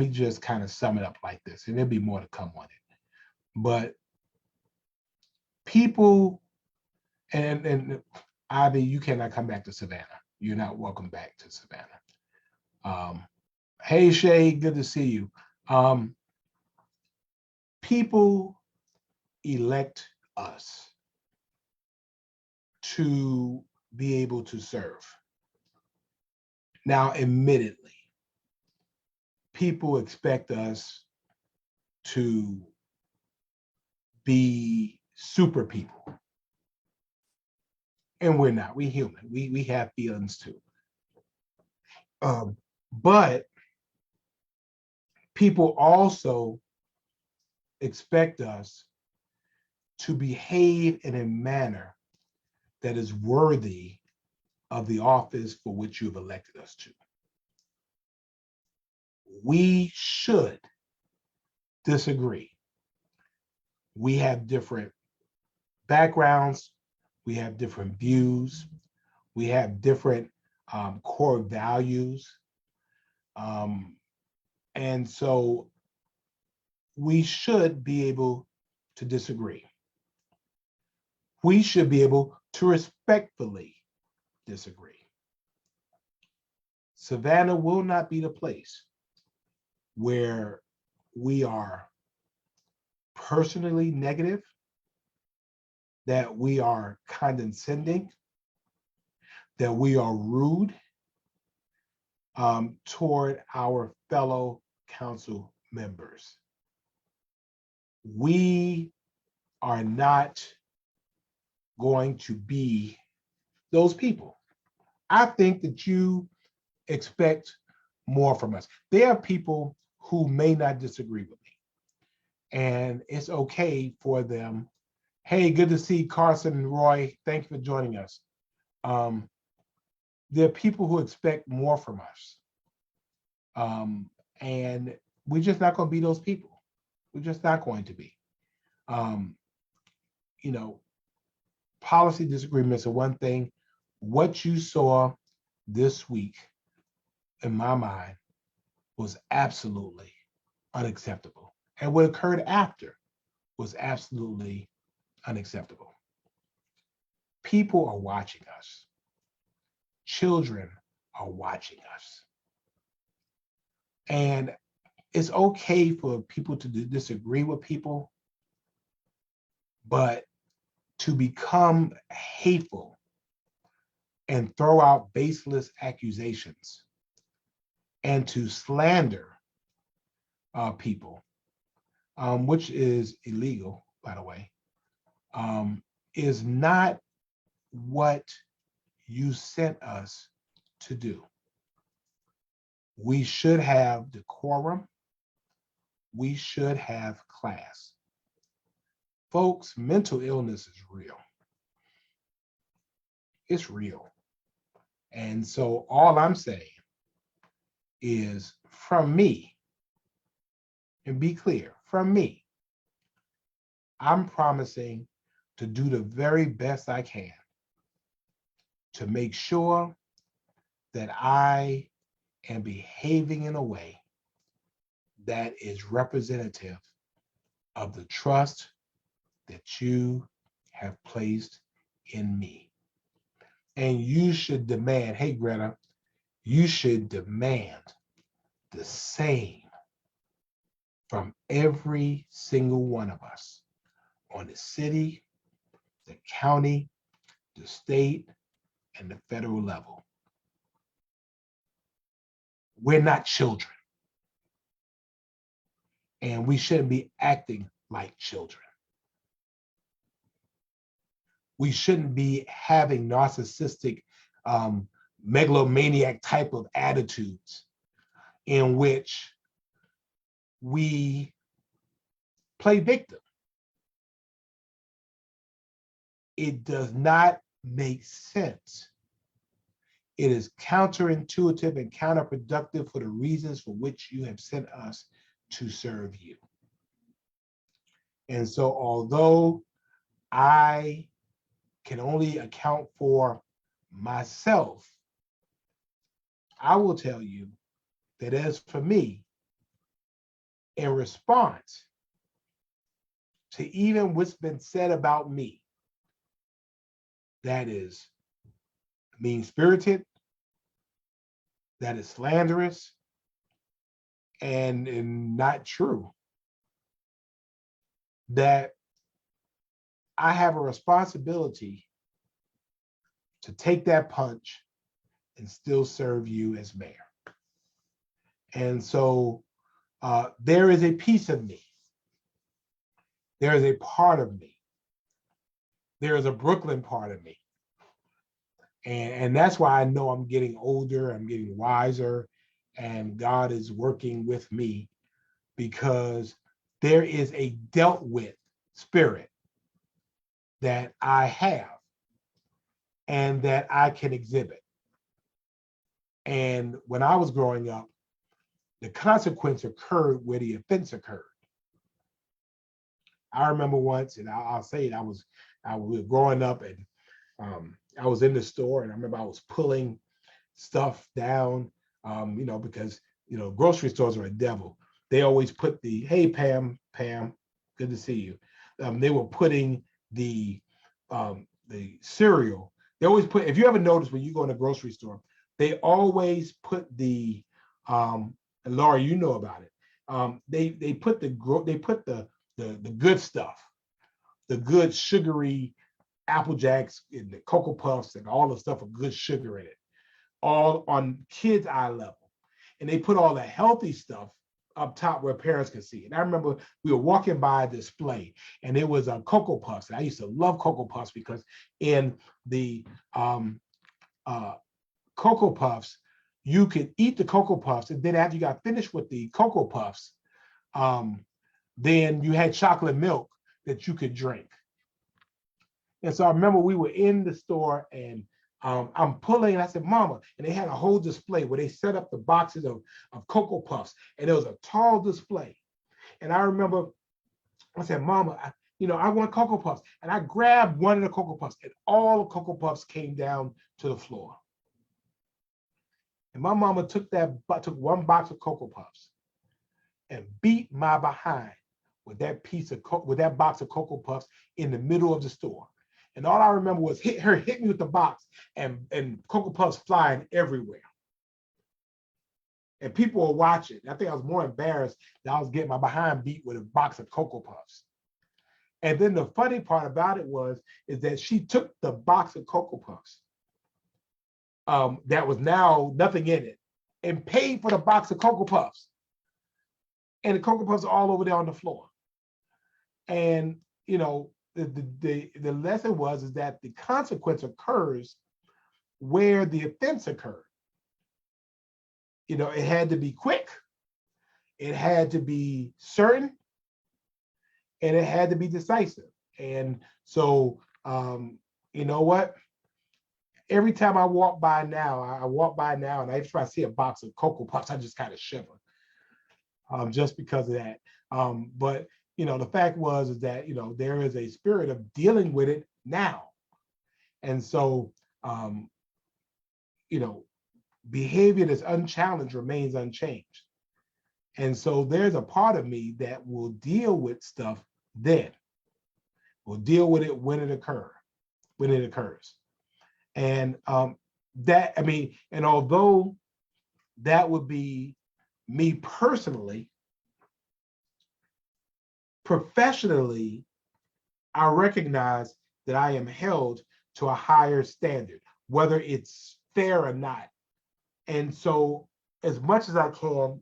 just kind of sum it up like this, and there'll be more to come on it. But people, and Ivy, you cannot come back to Savannah. You're not welcome back to Savannah. Hey Shay, good to see you. People elect us to be able to serve. Now, admittedly, people expect us to be super people. And we're not. We're human. We have feelings too. But people also expect us to behave in a manner that is worthy of the office for which you've elected us to. We should disagree. We have different backgrounds. We have different views. We have different core values. And so we should be able to disagree. We should be able to respectfully disagree. Savannah will not be the place where we are personally negative, that we are condescending, that we are rude toward our fellow council members. We are not going to be those people. I think that you expect more from us. There are people who may not disagree with me, and it's okay for them. Hey, good to see Carson and Roy. Thank you for joining us. There are people who expect more from us. And we're just not going to be those people. We're just not going to be. Policy disagreements are one thing. What you saw this week, in my mind, was absolutely unacceptable. And what occurred after was absolutely unacceptable. People are watching us. Children are watching us. And it's okay for people to disagree with people, but to become hateful and throw out baseless accusations and to slander people, which is illegal, by the way, is not what you sent us to do. We should have decorum. we should have class. Folks, mental illness is real. It's real. And so all I'm saying is from me, and be clear, from me, I'm promising to do the very best I can to make sure that I am behaving in a way that is representative of the trust that you have placed in me. And you should demand, hey, Greta, you should demand the same from every single one of us on the city, the county, the state, and the federal level. We're not children. And we shouldn't be acting like children. We shouldn't be having narcissistic, megalomaniac type of attitudes in which we play victim. It does not make sense. It is counterintuitive and counterproductive for the reasons for which you have sent us to serve you. And so although I can only account for myself, I will tell you that as for me, in response to even what's been said about me, that is mean-spirited, that is slanderous, and not true, that I have a responsibility to take that punch and still serve you as mayor. And so there is a piece of me. There is a part of me. There is a Brooklyn part of me. And that's why I know I'm getting older, I'm getting wiser, and God is working with me, because there is a dealt with spirit that I have and that I can exhibit. And when I was growing up, the consequence occurred where the offense occurred. I remember once, and I'll say it, I was growing up, and I was in the store, and I remember I was pulling stuff down, because, grocery stores are a devil. They always put the, hey, Pam, good to see you. They were putting the cereal. They always put, if you ever notice when you go in a grocery store, they always put the, and Laura, you know about it. They put the good stuff, the good sugary Apple Jacks and the Cocoa Puffs and all the stuff with good sugar in it, all on kids' eye level. And they put all the healthy stuff up top where parents could see it. And I remember we were walking by a display, and it was a Cocoa Puffs. And I used to love Cocoa Puffs because in the Cocoa Puffs, you could eat the Cocoa Puffs, and then after you got finished with the Cocoa Puffs, then you had chocolate milk that you could drink. And so I remember we were in the store, and I'm pulling, and I said, Mama, and they had a whole display where they set up the boxes of Cocoa Puffs, and it was a tall display. And I remember I said, Mama, I want Cocoa Puffs. And I grabbed one of the Cocoa Puffs, and all the Cocoa Puffs came down to the floor. And my mama took one box of Cocoa Puffs and beat my behind with that box of Cocoa Puffs in the middle of the store. And all I remember was hit me with the box and Cocoa Puffs flying everywhere. And people were watching. I think I was more embarrassed that I was getting my behind beat with a box of Cocoa Puffs. And then the funny part about it is that she took the box of Cocoa Puffs that was now nothing in it, and paid for the box of Cocoa Puffs. And the Cocoa Puffs are all over there on the floor. And, the lesson is that the consequence occurs where the offense occurred. It had to be quick. it had to be certain and it had to be decisive. And so, you know what? Every time I walk by now, and if I see a box of Cocoa Puffs, I just kind of shiver, just because of that. But you know, the fact is that, you know, there is a spirit of dealing with it now. And so, you know, behavior that's unchallenged remains unchanged. And so there's a part of me that will deal with stuff then. We'll deal with it when it occurs. And that, I mean, and although that would be me personally, professionally, I recognize that I am held to a higher standard, whether it's fair or not. And so as much as I can,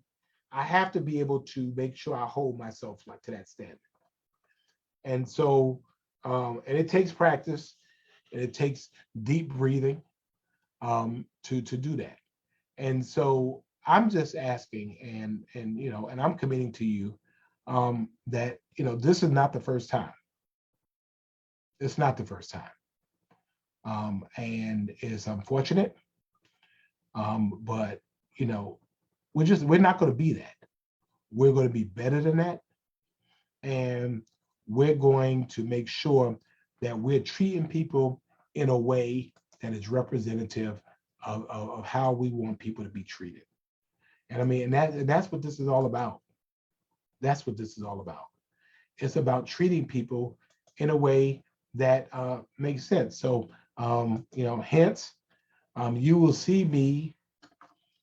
I have to be able to make sure I hold myself like to that standard. And so, and it takes practice, and it takes deep breathing to do that. And so I'm just asking, and you know, and I'm committing to you that, you know, this is not the first time. It's not the first time. And it's unfortunate. But you know, we're not going to be that. We're going to be better than that. And we're going to make sure that we're treating people in a way that is representative of how we want people to be treated. And I mean, and that's what this is all about. That's what this is all about. It's about treating people in a way that makes sense. So, you know, hence, you will see me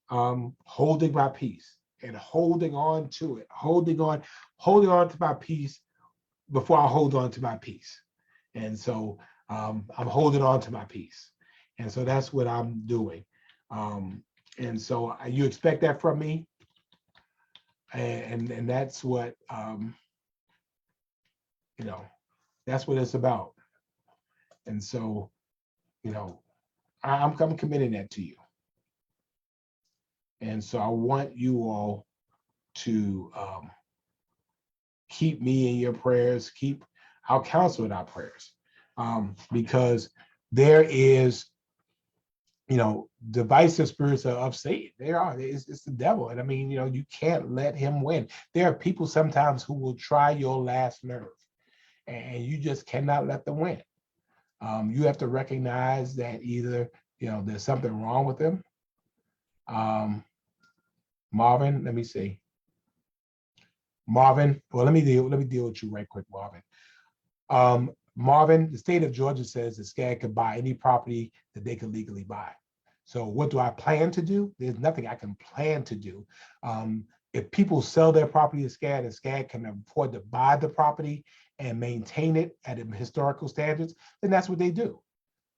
holding my peace and holding on to it, holding on to my peace before I hold on to my peace. And so I'm holding on to my peace. And so that's what I'm doing. And so you expect that from me. And that's what, you know, that's what it's about. And so, you know, I'm committing that to you. And so I want you all to keep me in your prayers, keep our counsel in our prayers, because there is, you know, divisive spirits of Satan. There are. It's the devil. And I mean, you know, you can't let him win. There are people sometimes who will try your last nerve, and you just cannot let them win. You have to recognize that either, you know, there's something wrong with them. Marvin, let me see. Marvin, well, let me deal with you right quick, Marvin. Marvin, the state of Georgia says that SCAD could buy any property that they could legally buy. So what do I plan to do? There's nothing I can plan to do. If people sell their property to SCAD and SCAD can afford to buy the property and maintain it at historical standards, then that's what they do.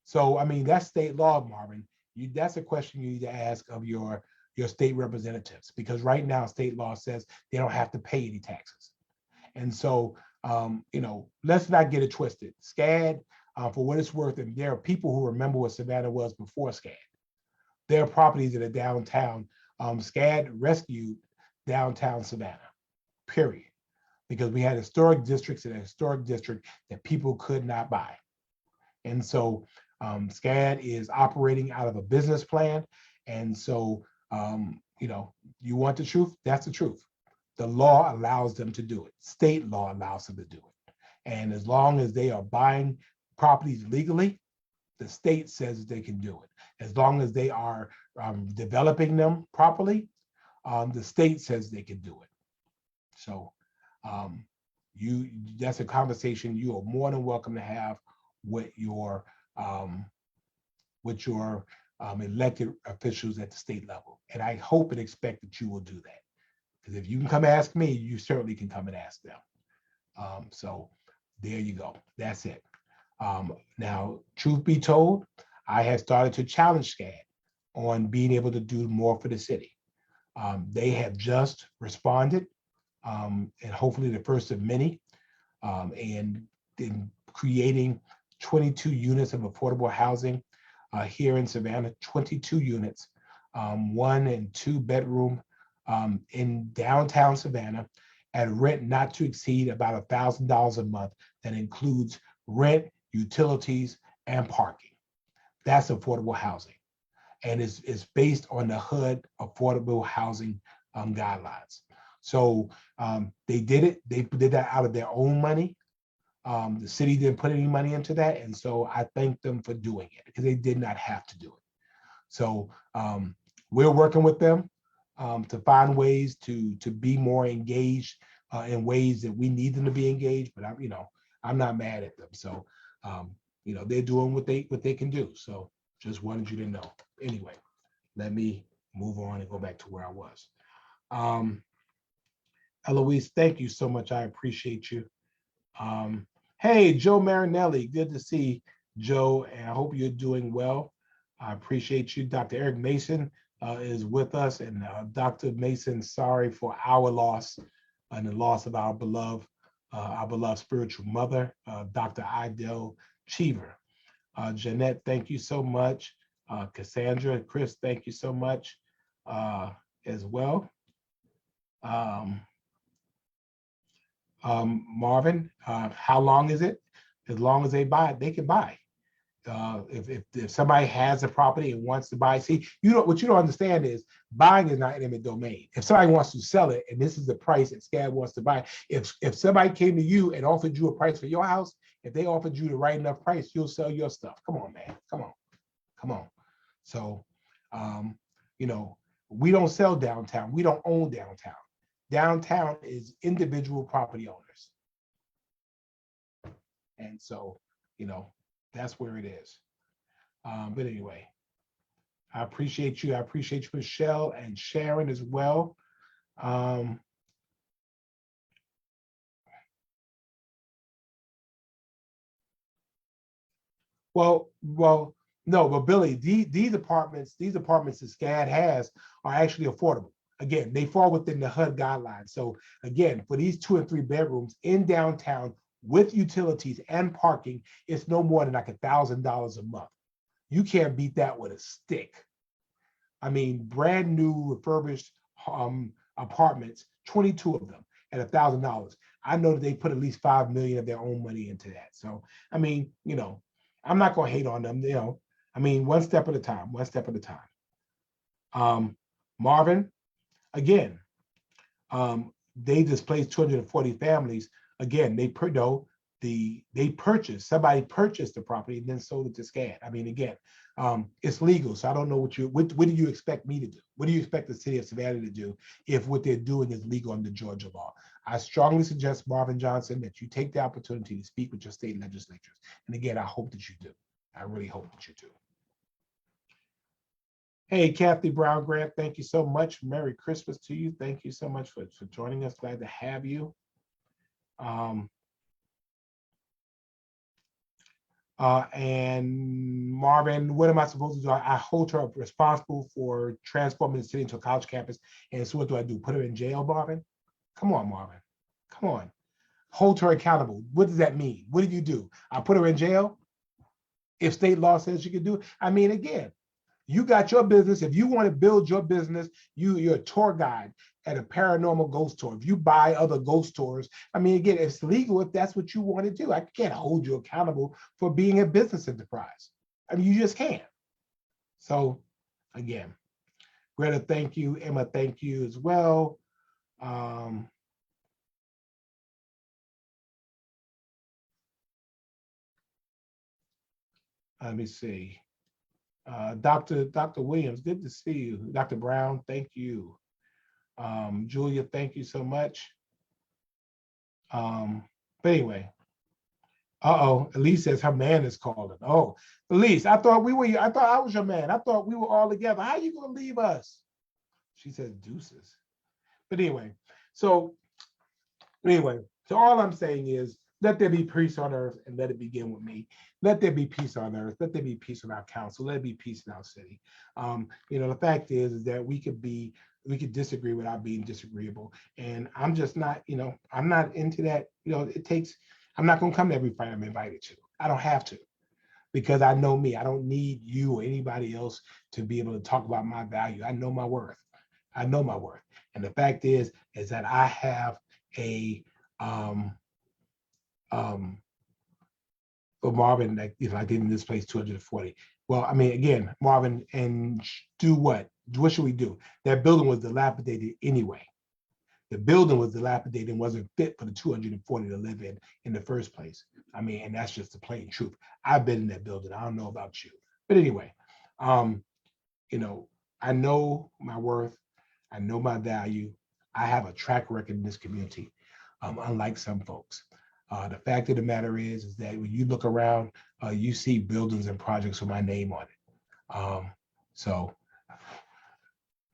So, I mean, that's state law, Marvin. That's a question you need to ask of your state representatives, because right now state law says they don't have to pay any taxes. And so, you know, let's not get it twisted. SCAD, for what it's worth, and there are people who remember what Savannah was before SCAD. There are properties that are downtown. SCAD rescued downtown Savannah, period, because we had historic districts in a historic district that people could not buy. And so SCAD is operating out of a business plan. And so, you know, you want the truth? That's the truth. The law allows them to do it. State law allows them to do it. And as long as they are buying properties legally, the state says they can do it. As long as they are developing them properly, the state says they can do it. So that's a conversation you are more than welcome to have with your elected officials at the state level. And I hope and expect that you will do that. Because if you can come ask me, you certainly can come and ask them. So there you go. That's it. Now, truth be told, I have started to challenge SCAD on being able to do more for the city. They have just responded, and hopefully the first of many, and in creating 22 units of affordable housing here in Savannah, 22 units, 1 and 2 bedroom in downtown Savannah at rent not to exceed about $1,000 a month. That includes rent, utilities, and parking. That's affordable housing. And it's based on the HUD affordable housing guidelines. So they did it. They did that out of their own money. The city didn't put any money into that. And so I thank them for doing it because they did not have to do it. So we're working with them to find ways to be more engaged in ways that we need them to be engaged. But I'm not mad at them. So they're doing what they can do. So just wanted you to know. Anyway, let me move on and go back to where I was. Eloise, thank you so much. I appreciate you. Hey, Joe Marinelli, good to see Joe, and I hope you're doing well. I appreciate you. Dr. Eric Mason is with us, and Dr. Mason, sorry for our loss and the loss of our beloved spiritual mother, Dr. Idel Cheever. Jeanette, thank you so much. Cassandra, Chris, thank you so much as well. Marvin, how long is it? As long as they buy it, they can buy. If somebody has a property and wants to buy, see, what you don't understand is buying is not eminent domain. If somebody wants to sell it and this is the price that SCAD wants to buy, if somebody came to you and offered you a price for your house, if they offered you the right enough price, you'll sell your stuff. Come on, man. Come on. So, we don't sell downtown. We don't own downtown. Downtown is individual property owners. And so, that's where it is. But anyway, I appreciate you. I appreciate you, Michelle and Sharon as well. No, but Billy, these apartments that SCAD has are actually affordable. Again, they fall within the HUD guidelines. So again, for these 2 and 3 bedrooms in downtown with utilities and parking, it's no more than like $1,000 a month. You can't beat that with a stick. I mean, brand new refurbished apartments, 22 of them at $1,000. I know that they put at least $5 million of their own money into that. So, I mean, I'm not going to hate on them. One step at a time. Marvin, again, they displaced 240 families. Again, somebody purchased the property and then sold it to SCAD. Again, it's legal. So I don't know what do you expect me to do? What do you expect the city of Savannah to do if what they're doing is legal under Georgia law? I strongly suggest, Marvin Johnson, that you take the opportunity to speak with your state legislatures. And again, I hope that you do. I really hope that you do. Hey, Kathy Brown Grant, thank you so much. Merry Christmas to you. Thank you so much for joining us. Glad to have you. And Marvin, what am I supposed to do? I hold her responsible for transforming the city into a college campus. And so what do I do? Put her in jail, Marvin? Come on, Marvin. Come on. Hold her accountable. What does that mean? What did you do? I put her in jail? If state law says she can do it? Again, you got your business. If you want to build your business, you're a tour guide at a paranormal ghost tour. If you buy other ghost tours, again, it's legal if that's what you want to do. I can't hold you accountable for being a business enterprise. You just can't. So again, Greta, thank you. Emma, thank you as well. Let me see. Dr. Williams, good to see you. Dr. Brown, thank you. Julia, thank you so much. But anyway, Elise says her man is calling. Oh, Elise, I thought I was your man. I thought we were all together. How are you gonna leave us? She says deuces. But anyway, so all I'm saying is, let there be peace on earth and let it begin with me. Let there be peace on earth. Let there be peace in our council. Let it be peace in our city. The fact is that we could disagree without being disagreeable. And I'm just not, I'm not into that. I'm not going to come to every fight I'm invited to. I don't have to, because I know me. I don't need you or anybody else to be able to talk about my value. I know my worth. I know my worth. And the fact is that I have a for Marvin, like, you know, I didn't displace 240. Well, I mean, again, Marvin, and do what? What should we do? That building was dilapidated anyway. The building was dilapidated and wasn't fit for the 240 to live in the first place. I mean, and that's just the plain truth. I've been in that building. I don't know about you. But anyway, you know, I know my worth. I know my value. I have a track record in this community, unlike some folks. The fact of the matter is that when you look around, you see buildings and projects with my name on it. So,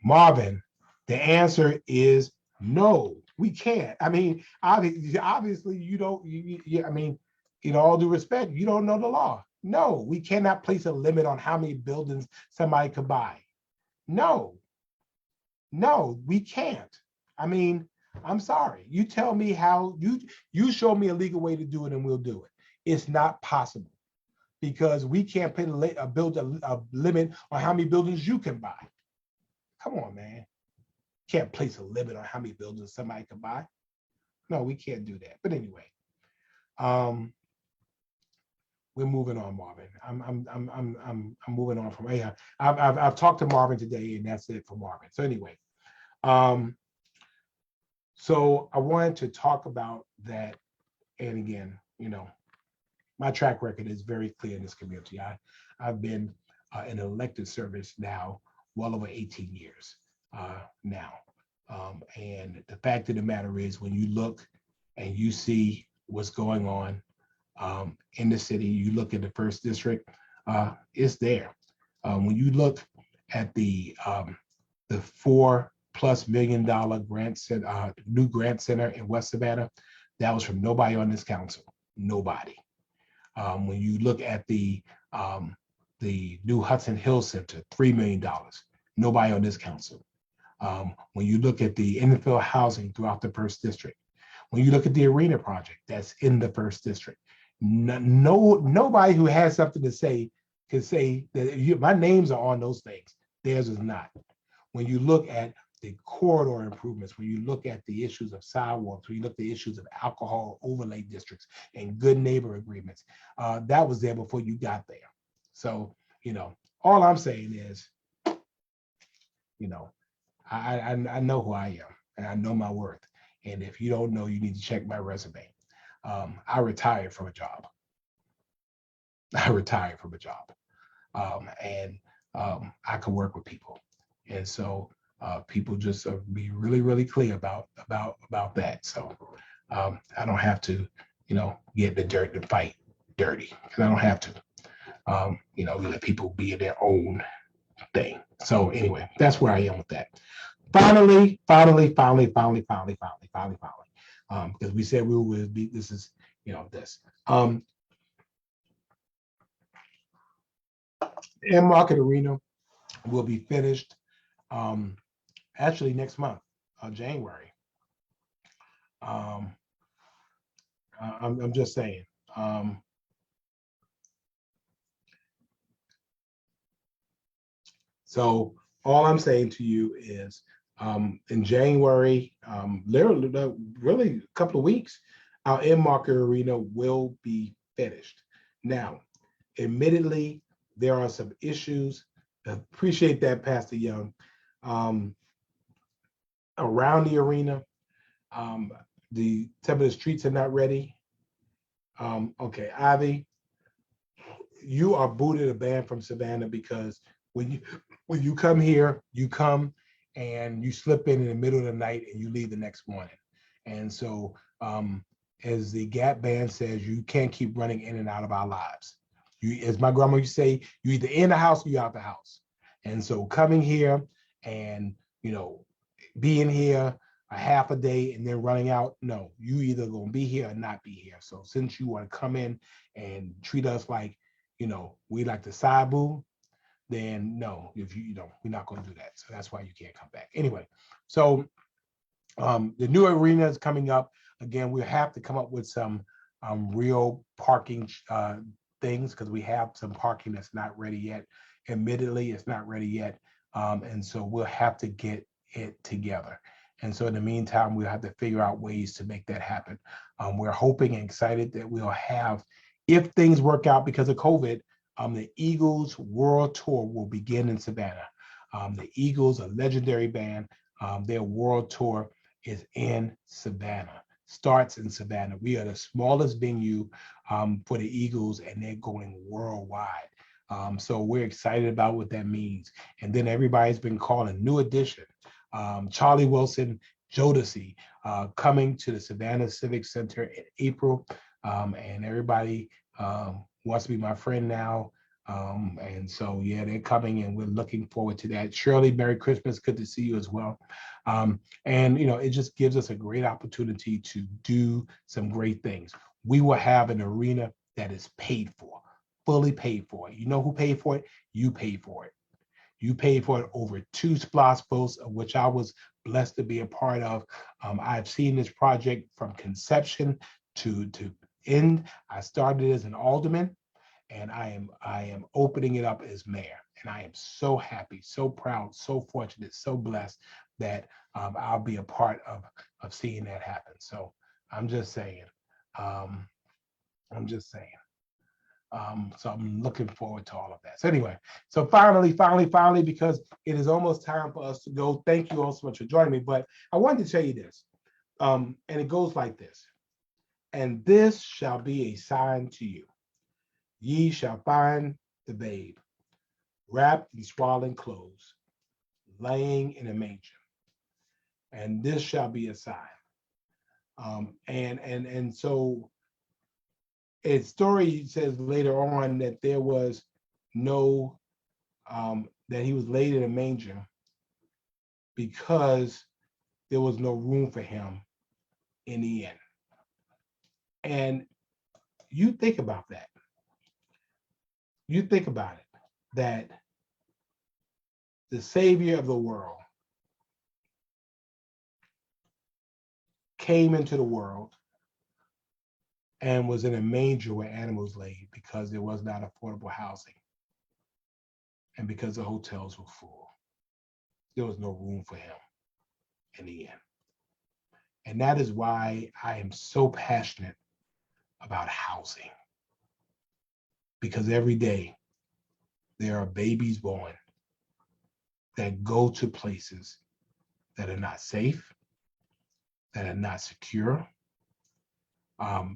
Marvin, the answer is no, we can't. I mean, obviously, you don't. I mean, in all due respect, you don't know the law. No, we cannot place a limit on how many buildings somebody could buy. No, we can't. I mean, I'm sorry. You tell me how, you show me a legal way to do it and we'll do it. It's not possible because we can't put a limit on how many buildings you can buy. Come on, man. Can't place a limit on how many buildings somebody can buy. No, we can't do that. But anyway, we're moving on, Marvin. I'm moving on from here. I've talked to Marvin today, and that's it for Marvin. So anyway, so I wanted to talk about that. And again, you know, my track record is very clear in this community. I've been in elected service now well over 18 years now. And the fact of the matter is, when you look and you see what's going on in the city, you look at the first district, it's there. When you look at the $4+ million grant center, new grant center in West Savannah, that was from nobody on this council, nobody. When you look at the new Hudson Hill Center, $3 million, nobody on this council. When you look at the infill housing throughout the first district, when you look at the arena project that's in the first district, nobody who has something to say can say that my names are on those things. Theirs is not. When you look at the corridor improvements, when you look at the issues of sidewalks, when you look at the issues of alcohol overlay districts and good neighbor agreements, that was there before you got there. So, you know, all I'm saying is, you know, I know who I am and I know my worth. And if you don't know, you need to check my resume. I retired from a job. And I can work with people. And so people just be really, really clear about that. So I don't have to, you know, get in the dirt and fight dirty, because I don't have to, you know, let people be in their own thing. So anyway, that's where I am with that. Finally, because we said we would be, this is, you know, this. In-market arena will be finished actually next month, January. I'm just saying. So all I'm saying to you is, in January, literally, really a couple of weeks, our in-market arena will be finished. Now, admittedly, there are some issues. Appreciate that, Pastor Young. Around the arena, some of the streets are not ready. Okay, Ivy, you are booted a ban from Savannah, because when you come here, you come and you slip in the middle of the night and you leave the next morning. And so, as the Gap band says, you can't keep running in and out of our lives. You, as my grandma used to say, you either in the house or you out the house. And so coming here and, you know, being here a half a day and then running out, no, you either gonna be here or not be here. So since you want to come in and treat us like, you know, we like the Sabu, then no, if you know, we're not going to do that. So that's why you can't come back. Anyway, so the new arena is coming up. Again, we'll have to come up with some real parking things, because we have some parking that's not ready yet. Admittedly, it's not ready yet. And so we'll have to get it together. And so in the meantime, we'll have to figure out ways to make that happen. We're hoping and excited that we'll have, if things work out because of COVID, the Eagles World Tour will begin in Savannah. The Eagles, a legendary band, their world tour is in Savannah, starts in Savannah. We are the smallest venue for the Eagles, and they're going worldwide. So we're excited about what that means. And then everybody's been calling New Edition, Charlie Wilson, Jodeci, coming to the Savannah Civic Center in April. And everybody wants to be my friend now. And so, yeah, they're coming and we're looking forward to that. Shirley, Merry Christmas. Good to see you as well. And, you know, it just gives us a great opportunity to do some great things. We will have an arena that is paid for, fully paid for. You know who paid for it? You paid for it. You paid for it over 2 SPLOST votes, of which I was blessed to be a part of. I've seen this project from conception to end. I started as an alderman, and I am opening it up as mayor. And I am so happy, so proud, so fortunate, so blessed that I'll be a part of seeing that happen. So I'm just saying. So I'm looking forward to all of that. So anyway, so finally, because it is almost time for us to go. Thank you all so much for joining me. But I wanted to tell you this, and it goes like this. And this shall be a sign to you. Ye shall find the babe wrapped in swaddling clothes, laying in a manger. And this shall be a sign. And so a story says later on that there was no, that he was laid in a manger because there was no room for him in the inn. And you think about that. You think about it, that the Savior of the world came into the world and was in a manger where animals laid because there was not affordable housing and because the hotels were full. There was no room for him in the inn. And that is why I am so passionate about housing. Because every day there are babies born that go to places that are not safe, that are not secure,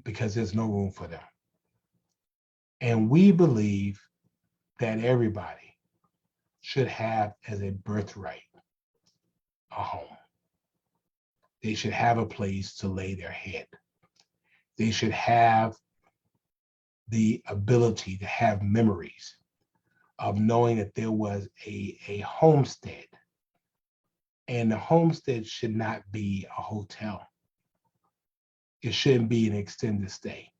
because there's no room for them. And we believe that everybody should have as a birthright a home. They should have a place to lay their head. They should have the ability to have memories of knowing that there was a homestead. And the homestead should not be a hotel. It shouldn't be an extended stay.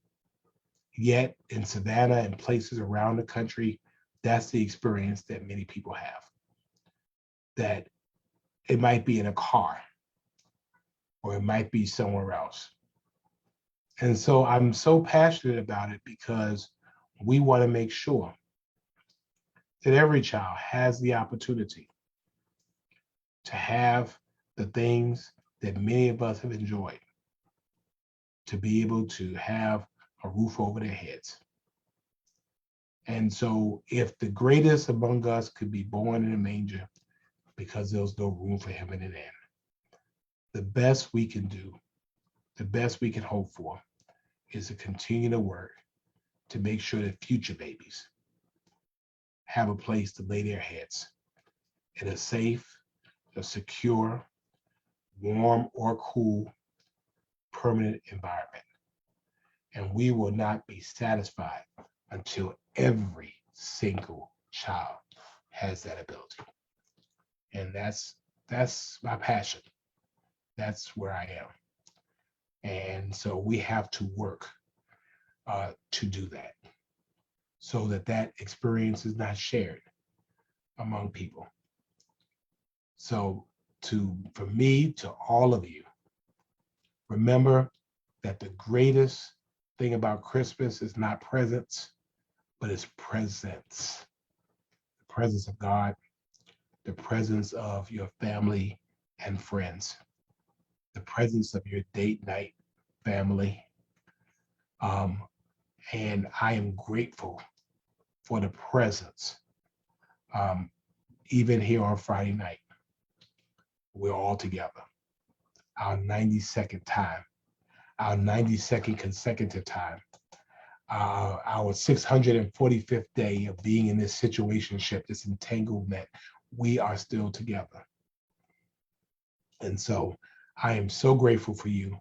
Yet in Savannah and places around the country, that's the experience that many people have. That it might be in a car or it might be somewhere else. And so I'm so passionate about it because we want to make sure that every child has the opportunity to have the things that many of us have enjoyed, to be able to have a roof over their heads. And so if the greatest among us could be born in a manger because there was no room for him in an inn, the best we can do, the best we can hope for is to continue to work to make sure that future babies have a place to lay their heads in a safe, a secure, warm or cool, permanent environment. And we will not be satisfied until every single child has that ability. And that's my passion. That's where I am. And so we have to work to do that so that that experience is not shared among people. So for me, to all of you, remember that the greatest thing about Christmas is not presents, but it's presence. The presence of God, the presence of your family, and friends, the presence of your date night family. And I am grateful for the presence. Even here on Friday night, we're all together. Our 92nd time, our 92nd consecutive time, our 645th day of being in this situationship, this entanglement, we are still together. And so I am so grateful for you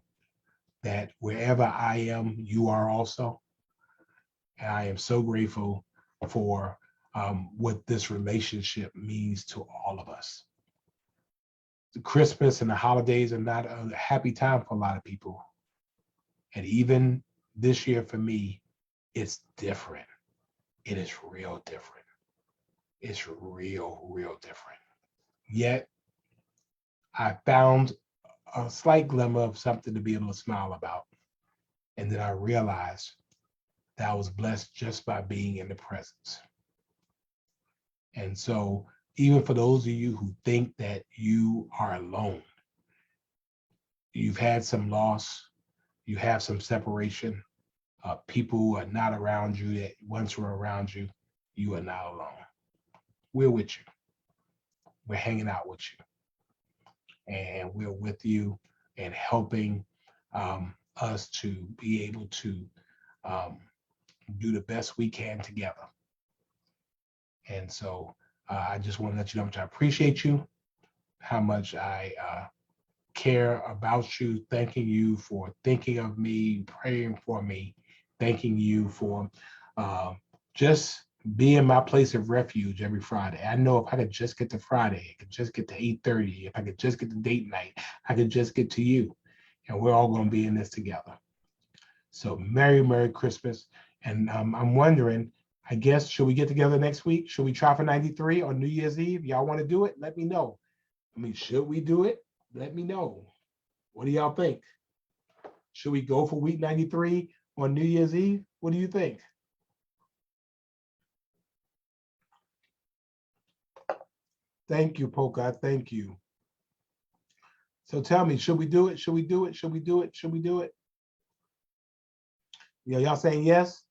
that wherever I am, you are also. And I am so grateful for what this relationship means to all of us. The Christmas and the holidays are not a happy time for a lot of people. And even this year for me, it's different. It is real different. It's real different. Yet I found a slight glimmer of something to be able to smile about. And then I realized that I was blessed just by being in the presence. And so even for those of you who think that you are alone, you've had some loss, you have some separation, people who are not around you that once were around you, you are not alone. We're with you. We're hanging out with you. And we're with you and helping us to be able to do the best we can together. And so I just want to let you know how much I appreciate you, how much I care about you, thanking you for thinking of me, praying for me, thanking you for just being my place of refuge every Friday. I know if I could just get to Friday, I could just get to 8:30, if I could just get to date night, I could just get to you. And we're all going to be in this together. So Merry Christmas. And I'm wondering, I guess, should we get together next week? Should we try for 93 on New Year's Eve? Y'all want to do it? Let me know. I mean, should we do it? Let me know. What do y'all think? Should we go for week 93 on New Year's Eve? What do you think? Thank you, Polka. Thank you. So tell me, should we do it? Should we do it? Should we do it? Should we do it? Yeah, y'all saying yes?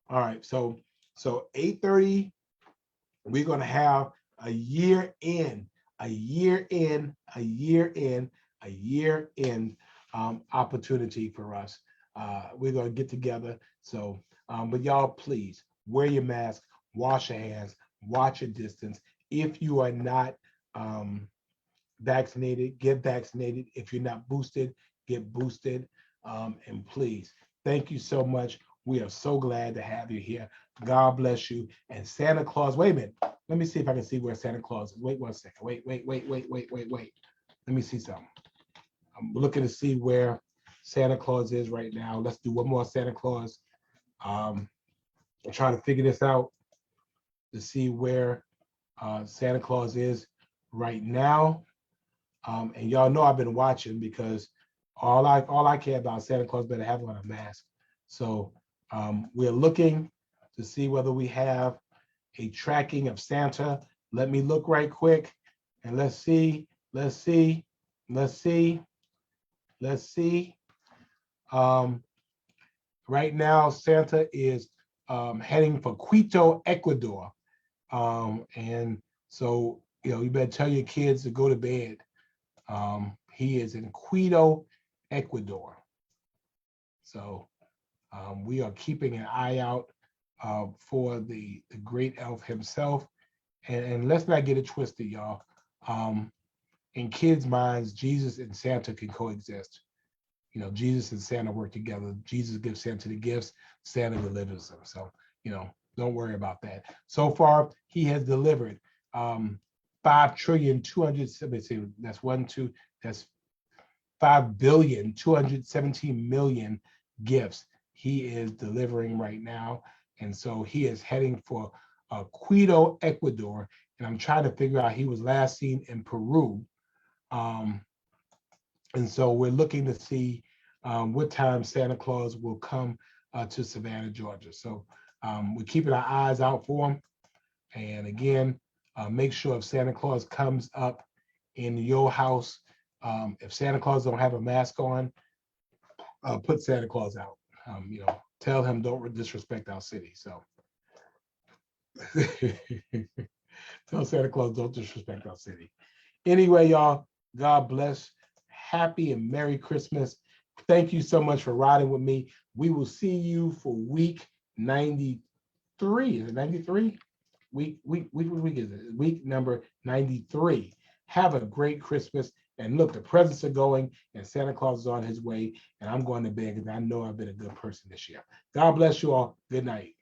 All right. So 8:30, we're gonna have a year in opportunity for us. We're gonna get together. So, but y'all please wear your mask, wash your hands, watch your distance. If you are not vaccinated, get vaccinated. If you're not boosted, get boosted. And please, thank you so much. We are so glad to have you here. God bless you. And Santa Claus, wait a minute. Let me see if I can see where Santa Claus is. Wait 1 second. Wait. Let me see something. I'm looking to see where Santa Claus is right now. Let's do one more Santa Claus. I'm trying to figure this out to see where Santa Claus is right now. And y'all know I've been watching because all I care about Santa Claus better have on a mask. So we're looking to see whether we have a tracking of Santa. Let me look right quick and let's see. Right now, Santa is heading for Quito, Ecuador. And so, you better tell your kids to go to bed. He is in Quito, Ecuador. So we are keeping an eye out for the great elf himself. And let's not get it twisted, y'all. In kids' minds, Jesus and Santa can coexist. Jesus and Santa work together. Jesus gives Santa the gifts, Santa delivers them. So, don't worry about that. So far, he has delivered 5,217,000,000 gifts he is delivering right now. And so he is heading for Quito, Ecuador. And I'm trying to figure out, he was last seen in Peru. And so we're looking to see what time Santa Claus will come to Savannah, Georgia. So we're keeping our eyes out for him. And again, make sure if Santa Claus comes up in your house, If Santa Claus don't have a mask on, put Santa Claus out. Tell him don't disrespect our city. So tell Santa Claus don't disrespect our city. Anyway, y'all, God bless. Happy and Merry Christmas. Thank you so much for riding with me. We will see you for week 93. Is it 93? Week is it? Week number 93. Have a great Christmas. And look, the presents are going and Santa Claus is on his way. And I'm going to bed because I know I've been a good person this year. God bless you all. Good night.